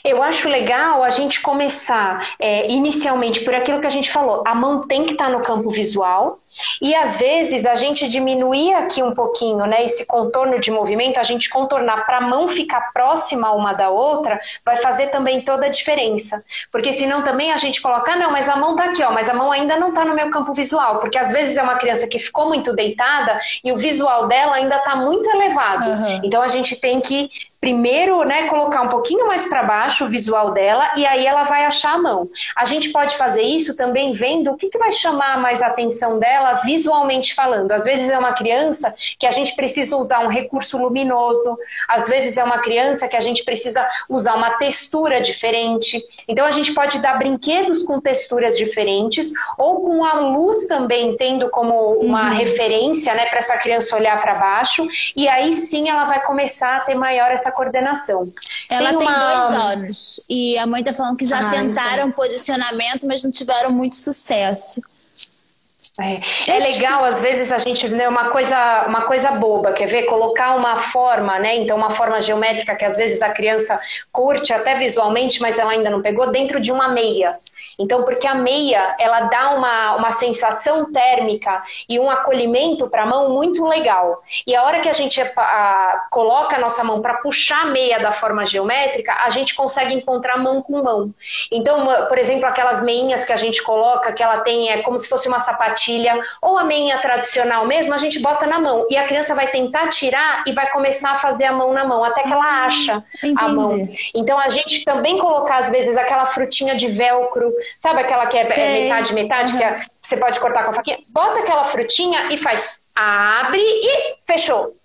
Eu acho legal a gente começar inicialmente por aquilo que a gente falou. A mão tem que estar no campo visual. E às vezes a gente diminuir aqui um pouquinho, né, esse contorno de movimento, a gente contornar para a mão ficar próxima uma da outra, vai fazer também toda a diferença. Porque senão também a gente coloca, não, mas a mão tá aqui, ó, mas a mão ainda não tá no meu campo visual, porque às vezes é uma criança que ficou muito deitada e o visual dela ainda tá muito elevado. Uhum. Então a gente tem que primeiro, né, colocar um pouquinho mais para baixo o visual dela e aí ela vai achar a mão. A gente pode fazer isso também vendo o que vai chamar mais a atenção dela visualmente falando. Às vezes é uma criança que a gente precisa usar um recurso luminoso, às vezes é uma criança que a gente precisa usar uma textura diferente. Então a gente pode dar brinquedos com texturas diferentes ou com a luz também tendo como uma referência, né, para essa criança olhar para baixo e aí sim ela vai começar a ter maior essa coordenação. Ela tem 2 anos e a mãe tá falando que já tentaram posicionamento, mas não tiveram muito sucesso. É legal, às vezes, a gente vê uma coisa boba, quer ver? Colocar uma forma, né? Então, uma forma geométrica que às vezes a criança curte até visualmente, mas ela ainda não pegou, dentro de uma meia. Então, porque a meia, ela dá uma sensação térmica e um acolhimento para a mão muito legal. E a hora que a gente coloca a nossa mão para puxar a meia da forma geométrica, a gente consegue encontrar mão com mão. Então, por exemplo, aquelas meinhas que a gente coloca, que ela tem como se fosse uma sapatilha, ou a meinha tradicional mesmo, a gente bota na mão. E a criança vai tentar tirar e vai começar a fazer a mão na mão, até que ela acha a mão. Então, a gente também colocar, às vezes, aquela frutinha de velcro, sabe aquela que é metade, que você pode cortar com a faquinha? Bota aquela frutinha e faz abre e fechou.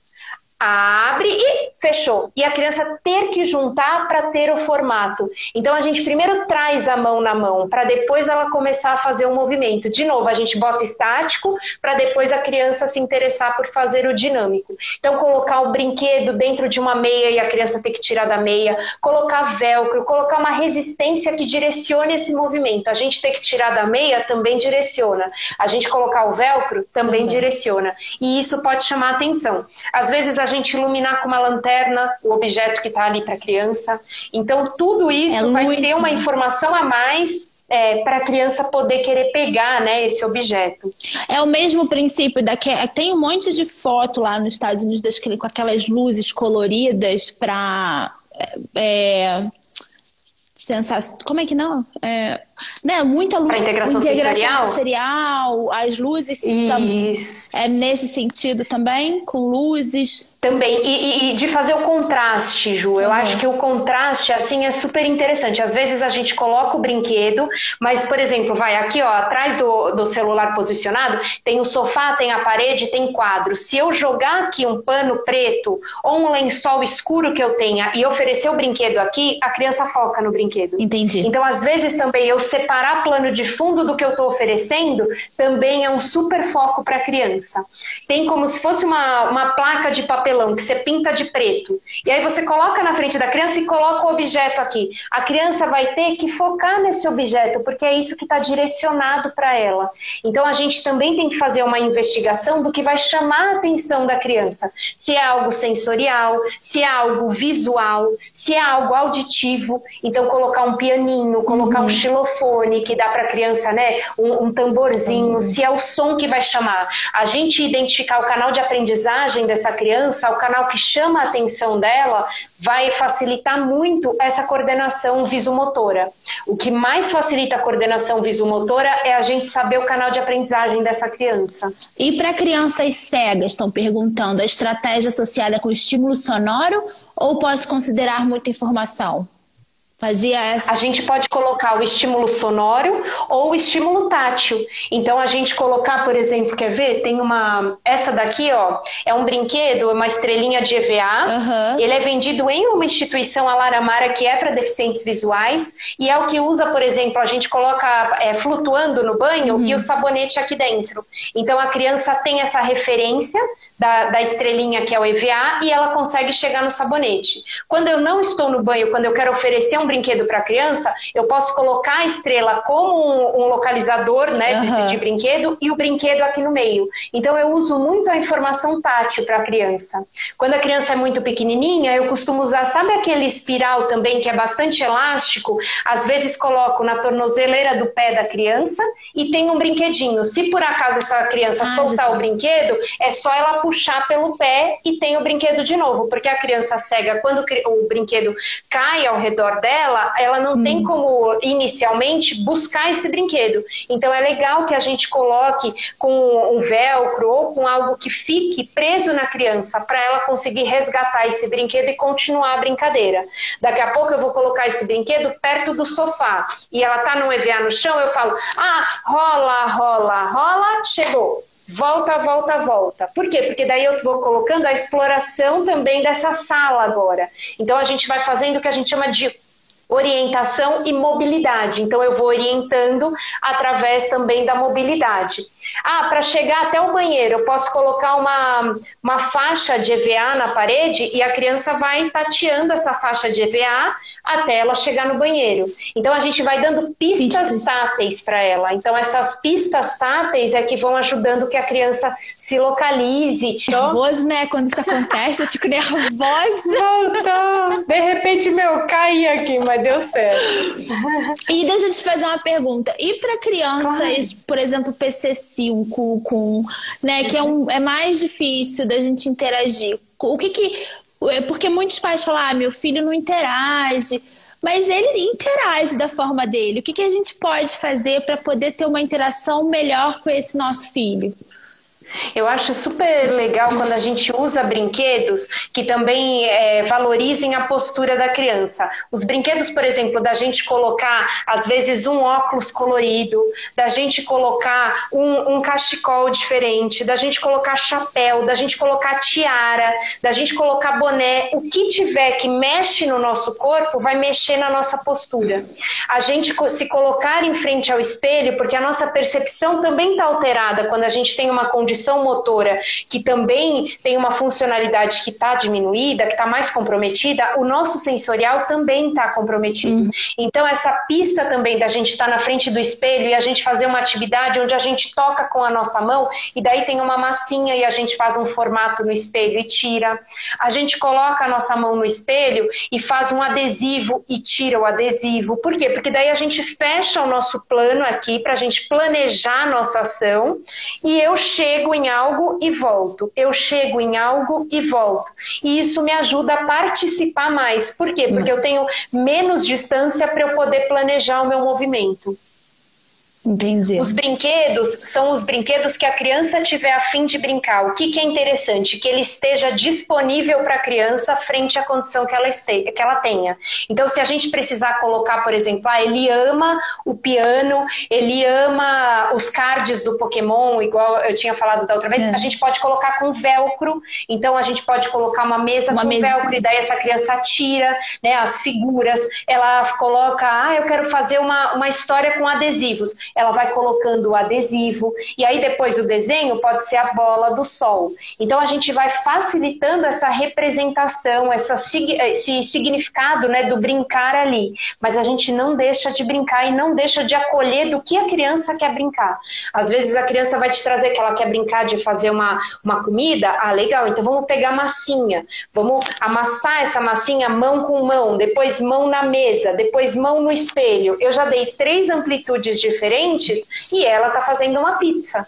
Abre e fechou. E a criança ter que juntar para ter o formato. Então a gente primeiro traz a mão na mão, para depois ela começar a fazer o movimento. De novo, a gente bota estático, para depois a criança se interessar por fazer o dinâmico. Então colocar o brinquedo dentro de uma meia e a criança ter que tirar da meia, colocar velcro, colocar uma resistência que direcione esse movimento. A gente ter que tirar da meia também direciona. A gente colocar o velcro também direciona. E isso pode chamar a atenção. Às vezes a gente iluminar com uma lanterna o objeto que está ali para a criança. Então, tudo isso vai ter uma informação a mais para a criança poder querer pegar, né, esse objeto. É o mesmo princípio tem um monte de foto lá nos Estados Unidos com aquelas luzes coloridas para como é que não? Né, muita luz. Para integração sensorial, as luzes. É nesse sentido também, com luzes. Também, e de fazer o contraste, Ju. Eu acho que o contraste, assim, é super interessante. Às vezes a gente coloca o brinquedo, mas, por exemplo, vai aqui, ó, atrás do celular posicionado, tem o sofá, tem a parede, tem quadro. Se eu jogar aqui um pano preto ou um lençol escuro que eu tenha e oferecer o brinquedo aqui, a criança foca no brinquedo. Entendi. Então, às vezes também eu separar plano de fundo do que eu estou oferecendo também é um super foco para a criança. Tem como se fosse uma placa de papelão que você pinta de preto. E aí você coloca na frente da criança e coloca o objeto aqui. A criança vai ter que focar nesse objeto, porque é isso que está direcionado para ela. Então a gente também tem que fazer uma investigação do que vai chamar a atenção da criança. Se é algo sensorial, se é algo visual, se é algo auditivo. Então colocar um pianinho, colocar um xilofone, que dá para a criança, né, um tamborzinho, se é o som que vai chamar. A gente identificar o canal de aprendizagem dessa criança, o canal que chama a atenção dela, vai facilitar muito essa coordenação visomotora. O que mais facilita a coordenação visomotora é a gente saber o canal de aprendizagem dessa criança. E para crianças cegas, estão perguntando, a estratégia associada com estímulo sonoro ou posso considerar muita informação? A gente pode colocar o estímulo sonoro ou o estímulo tátil. Então a gente colocar, por exemplo, quer ver? Tem essa daqui, ó, é um brinquedo, uma estrelinha de EVA. Ele é vendido em uma instituição, a Laramara, que é para deficientes visuais, e é o que usa, por exemplo, a gente coloca flutuando no banho e o sabonete aqui dentro. Então a criança tem essa referência da estrelinha, que é o EVA, e ela consegue chegar no sabonete. Quando eu não estou no banho, quando eu quero oferecer um brinquedo para a criança, eu posso colocar a estrela como um localizador, né, de brinquedo, e o brinquedo aqui no meio. Então eu uso muito a informação tátil para a criança. Quando a criança é muito pequenininha, eu costumo usar, sabe aquele espiral também que é bastante elástico? Às vezes coloco na tornozeleira do pé da criança e tem um brinquedinho. Se por acaso essa criança soltar o brinquedo, é só ela puxar pelo pé e tem o brinquedo de novo, porque a criança cega, quando o brinquedo cai ao redor dela, ela não tem como inicialmente buscar esse brinquedo. Então é legal que a gente coloque com um velcro ou com algo que fique preso na criança para ela conseguir resgatar esse brinquedo e continuar a brincadeira. Daqui a pouco eu vou colocar esse brinquedo perto do sofá e ela tá num EVA no chão, eu falo, rola, rola, rola, chegou. Volta, volta, volta. Por quê? Porque daí eu vou colocando a exploração também dessa sala agora. Então a gente vai fazendo o que a gente chama de orientação e mobilidade. Então eu vou orientando através também da mobilidade. Para chegar até o banheiro, eu posso colocar uma faixa de EVA na parede e a criança vai tateando essa faixa de EVA até ela chegar no banheiro. Então a gente vai dando pistas táteis para ela. Então essas pistas táteis é que vão ajudando que a criança se localize. Nervoso, né? Quando isso acontece, eu fico nervosa. Voltou. De repente, caí aqui, mas deu certo. E deixa eu te fazer uma pergunta. E para crianças, por exemplo, PC5, né, que é mais difícil da gente interagir. Porque muitos pais falam, meu filho não interage, mas ele interage da forma dele. O que a gente pode fazer para poder ter uma interação melhor com esse nosso filho? Eu acho super legal quando a gente usa brinquedos que também valorizem a postura da criança. Os brinquedos, por exemplo, da gente colocar, às vezes, um óculos colorido, da gente colocar um cachecol diferente, da gente colocar chapéu, da gente colocar tiara, da gente colocar boné. O que tiver que mexe no nosso corpo vai mexer na nossa postura. A gente se colocar em frente ao espelho, porque a nossa percepção também está alterada quando a gente tem uma condição motora que também tem uma funcionalidade que está diminuída, que está mais comprometida, o nosso sensorial também está comprometido. Então essa pista também da gente estar na frente do espelho e a gente fazer uma atividade onde a gente toca com a nossa mão e daí tem uma massinha e a gente faz um formato no espelho e tira. A gente coloca a nossa mão no espelho e faz um adesivo e tira o adesivo. Por quê? Porque daí a gente fecha o nosso plano aqui para a gente planejar a nossa ação e eu chego em algo e volto. Eu chego em algo e volto. E isso me ajuda a participar mais. Por quê? Porque eu tenho menos distância para eu poder planejar o meu movimento. Entendi. Os brinquedos são os brinquedos que a criança tiver a fim de brincar. O que é interessante? Que ele esteja disponível para a criança frente à condição que ela tenha. Então, se a gente precisar colocar, por exemplo, ele ama o piano, ele ama os cards do Pokémon, igual eu tinha falado da outra vez, a gente pode colocar com velcro. Então, a gente pode colocar uma mesa com velcro, e daí essa criança tira, né, as figuras. Ela coloca, eu quero fazer uma história com adesivos. Ela vai colocando o adesivo, e aí depois o desenho pode ser a bola do sol. Então a gente vai facilitando essa representação, esse significado, né, do brincar ali. Mas a gente não deixa de brincar e não deixa de acolher do que a criança quer brincar. Às vezes a criança vai te trazer que ela quer brincar de fazer uma comida. Legal, então vamos pegar massinha. Vamos amassar essa massinha mão com mão, depois mão na mesa, depois mão no espelho. Eu já dei 3 amplitudes diferentes e ela está fazendo uma pizza.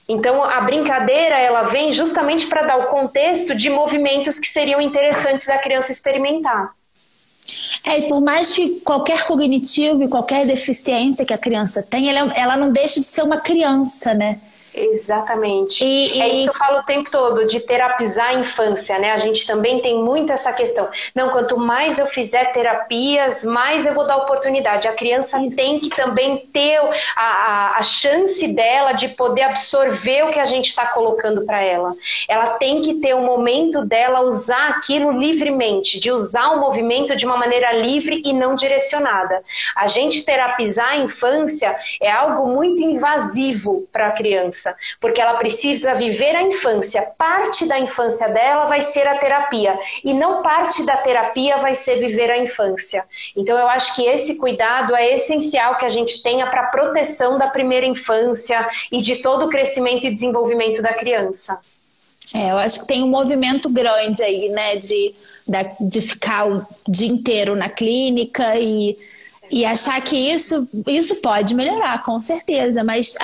Então a brincadeira ela vem justamente para dar o contexto de movimentos que seriam interessantes da criança experimentar. E por mais que qualquer cognitivo e qualquer deficiência que a criança tem, ela não deixa de ser uma criança, né? Exatamente. É isso que eu falo o tempo todo, de terapizar a infância, né? A gente também tem muito essa questão. Não, quanto mais eu fizer terapias, mais eu vou dar oportunidade. A criança tem que também ter a chance dela de poder absorver o que a gente está colocando para ela. Ela tem que ter o momento dela usar aquilo livremente, de usar o movimento de uma maneira livre e não direcionada. A gente terapizar a infância é algo muito invasivo para a criança, porque ela precisa viver a infância. Parte da infância dela vai ser a terapia, e não parte da terapia vai ser viver a infância. Então eu acho que esse cuidado é essencial que a gente tenha para a proteção da primeira infância e de todo o crescimento e desenvolvimento da criança. Eu acho que tem um movimento grande aí, né, de ficar o dia inteiro na clínica e achar que isso pode melhorar, com certeza, mas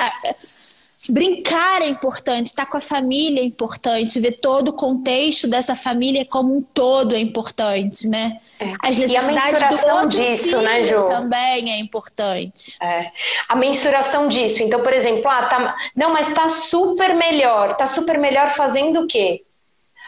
brincar é importante, estar com a família é importante, ver todo o contexto dessa família como um todo é importante, né? As necessidades e a mensuração disso, né, Jo? Também é importante. A mensuração disso. Então, por exemplo, não, mas tá super melhor. Tá super melhor fazendo o quê?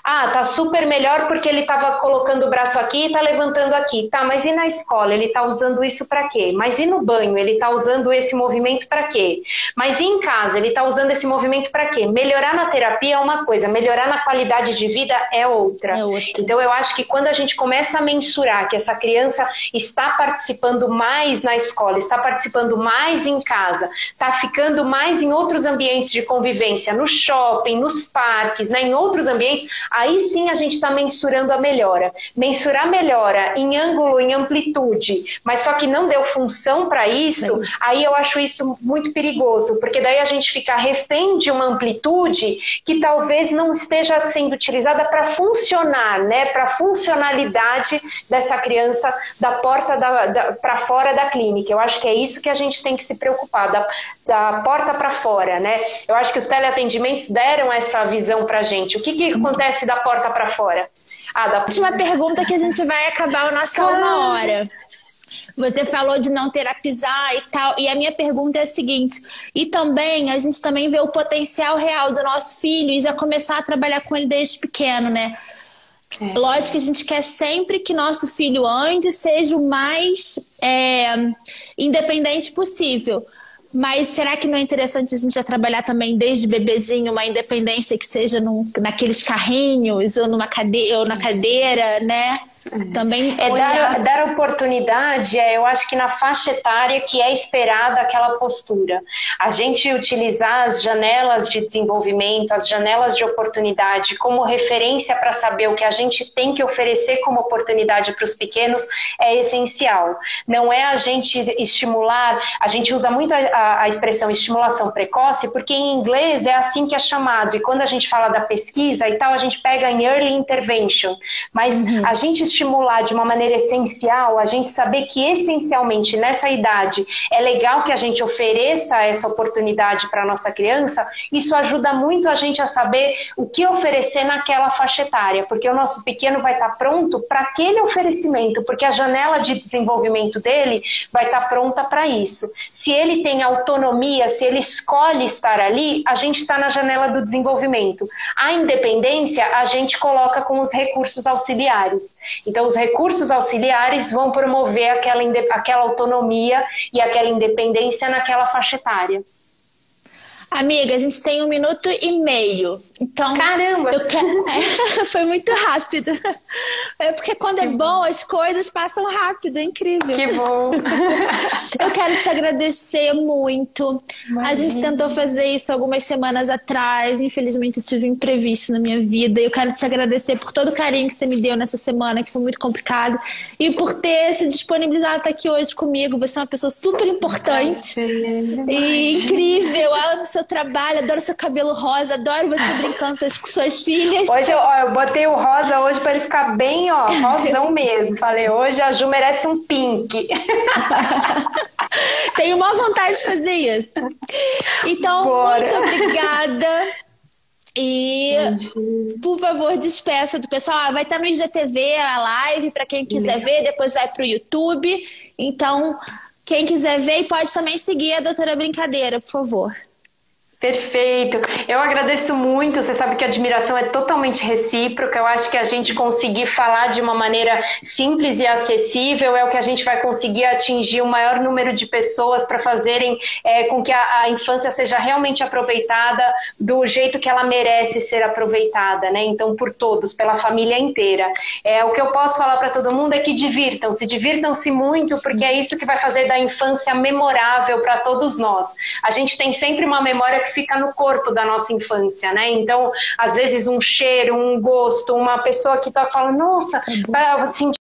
Tá super melhor porque ele estava colocando o braço aqui e tá levantando aqui. Tá, mas e na escola? Ele tá usando isso para quê? Mas e no banho? Ele tá usando esse movimento para quê? Mas e em casa? Ele tá usando esse movimento para quê? Melhorar na terapia é uma coisa, melhorar na qualidade de vida é outra. Então eu acho que quando a gente começa a mensurar que essa criança está participando mais na escola, está participando mais em casa, está ficando mais em outros ambientes de convivência, no shopping, nos parques, né, em outros ambientes, aí sim a gente está mensurando a melhora. Mensurar melhora em ângulo, em amplitude, mas só que não deu função para isso, aí eu acho isso muito perigoso, porque daí a gente fica refém de uma amplitude que talvez não esteja sendo utilizada para funcionar, né? Para a funcionalidade dessa criança da porta para fora da clínica. Eu acho que é isso que a gente tem que se preocupar, da porta para fora, né? Eu acho que os teleatendimentos deram essa visão para a gente. O que acontece da porta para fora? Última pergunta que a gente vai acabar a nossa 1 hora. Você falou de não terapizar e tal, e a minha pergunta é a seguinte, e também, a gente também vê o potencial real do nosso filho e já começar a trabalhar com ele desde pequeno, né? Lógico que a gente quer sempre que nosso filho ande, seja o mais independente possível. Mas será que não é interessante a gente já trabalhar também desde bebezinho uma independência que seja naqueles carrinhos ou na cadeira, né? Também dar oportunidade, eu acho que na faixa etária que é esperada aquela postura. A gente utilizar as janelas de desenvolvimento, as janelas de oportunidade como referência para saber o que a gente tem que oferecer como oportunidade para os pequenos é essencial. Não é a gente estimular, a gente usa muito a expressão estimulação precoce, porque em inglês é assim que é chamado, e quando a gente fala da pesquisa e tal, a gente pega em early intervention, mas a gente estimular de uma maneira essencial, a gente saber que essencialmente nessa idade é legal que a gente ofereça essa oportunidade para a nossa criança, isso ajuda muito a gente a saber o que oferecer naquela faixa etária, porque o nosso pequeno vai estar pronto para aquele oferecimento, porque a janela de desenvolvimento dele vai estar pronta para isso. Se ele tem autonomia, se ele escolhe estar ali, a gente está na janela do desenvolvimento. A independência a gente coloca com os recursos auxiliares. Então, os recursos auxiliares vão promover aquela autonomia e aquela independência naquela faixa etária. Amiga, a gente tem 1 minuto e meio. Então, caramba! Foi muito rápido. É porque quando é bom, as coisas passam rápido, é incrível. Que bom! Eu quero te agradecer muito. Imagina. A gente tentou fazer isso algumas semanas atrás. Infelizmente, eu tive um imprevisto na minha vida. E eu quero te agradecer por todo o carinho que você me deu nessa semana, que foi muito complicado. E por ter se disponibilizado estar aqui hoje comigo. Você é uma pessoa super importante. E incrível. Eu amo seu trabalho, adoro seu cabelo rosa, adoro você brincando com suas filhas. Hoje eu botei o rosa hoje para ele ficar bem, rosão mesmo. Falei, hoje a Ju merece um pink. Tenho uma vontade de fazer isso. Então, muito obrigada. E, por favor, despeça do pessoal. Vai estar no IGTV a live, para quem quiser ver, depois vai pro YouTube. Então, quem quiser ver, pode também seguir a Doutora Brincadeira, por favor. Perfeito. Eu agradeço muito. Você sabe que a admiração é totalmente recíproca. Eu acho que a gente conseguir falar de uma maneira simples e acessível é o que a gente vai conseguir atingir o maior número de pessoas para fazerem com que a infância seja realmente aproveitada do jeito que ela merece ser aproveitada, né? Então, por todos, pela família inteira. O que eu posso falar para todo mundo é que divirtam-se muito, porque é isso que vai fazer da infância memorável para todos nós. A gente tem sempre uma memória que fica no corpo da nossa infância, né? Então, às vezes um cheiro, um gosto, uma pessoa que toca e fala, nossa, eu senti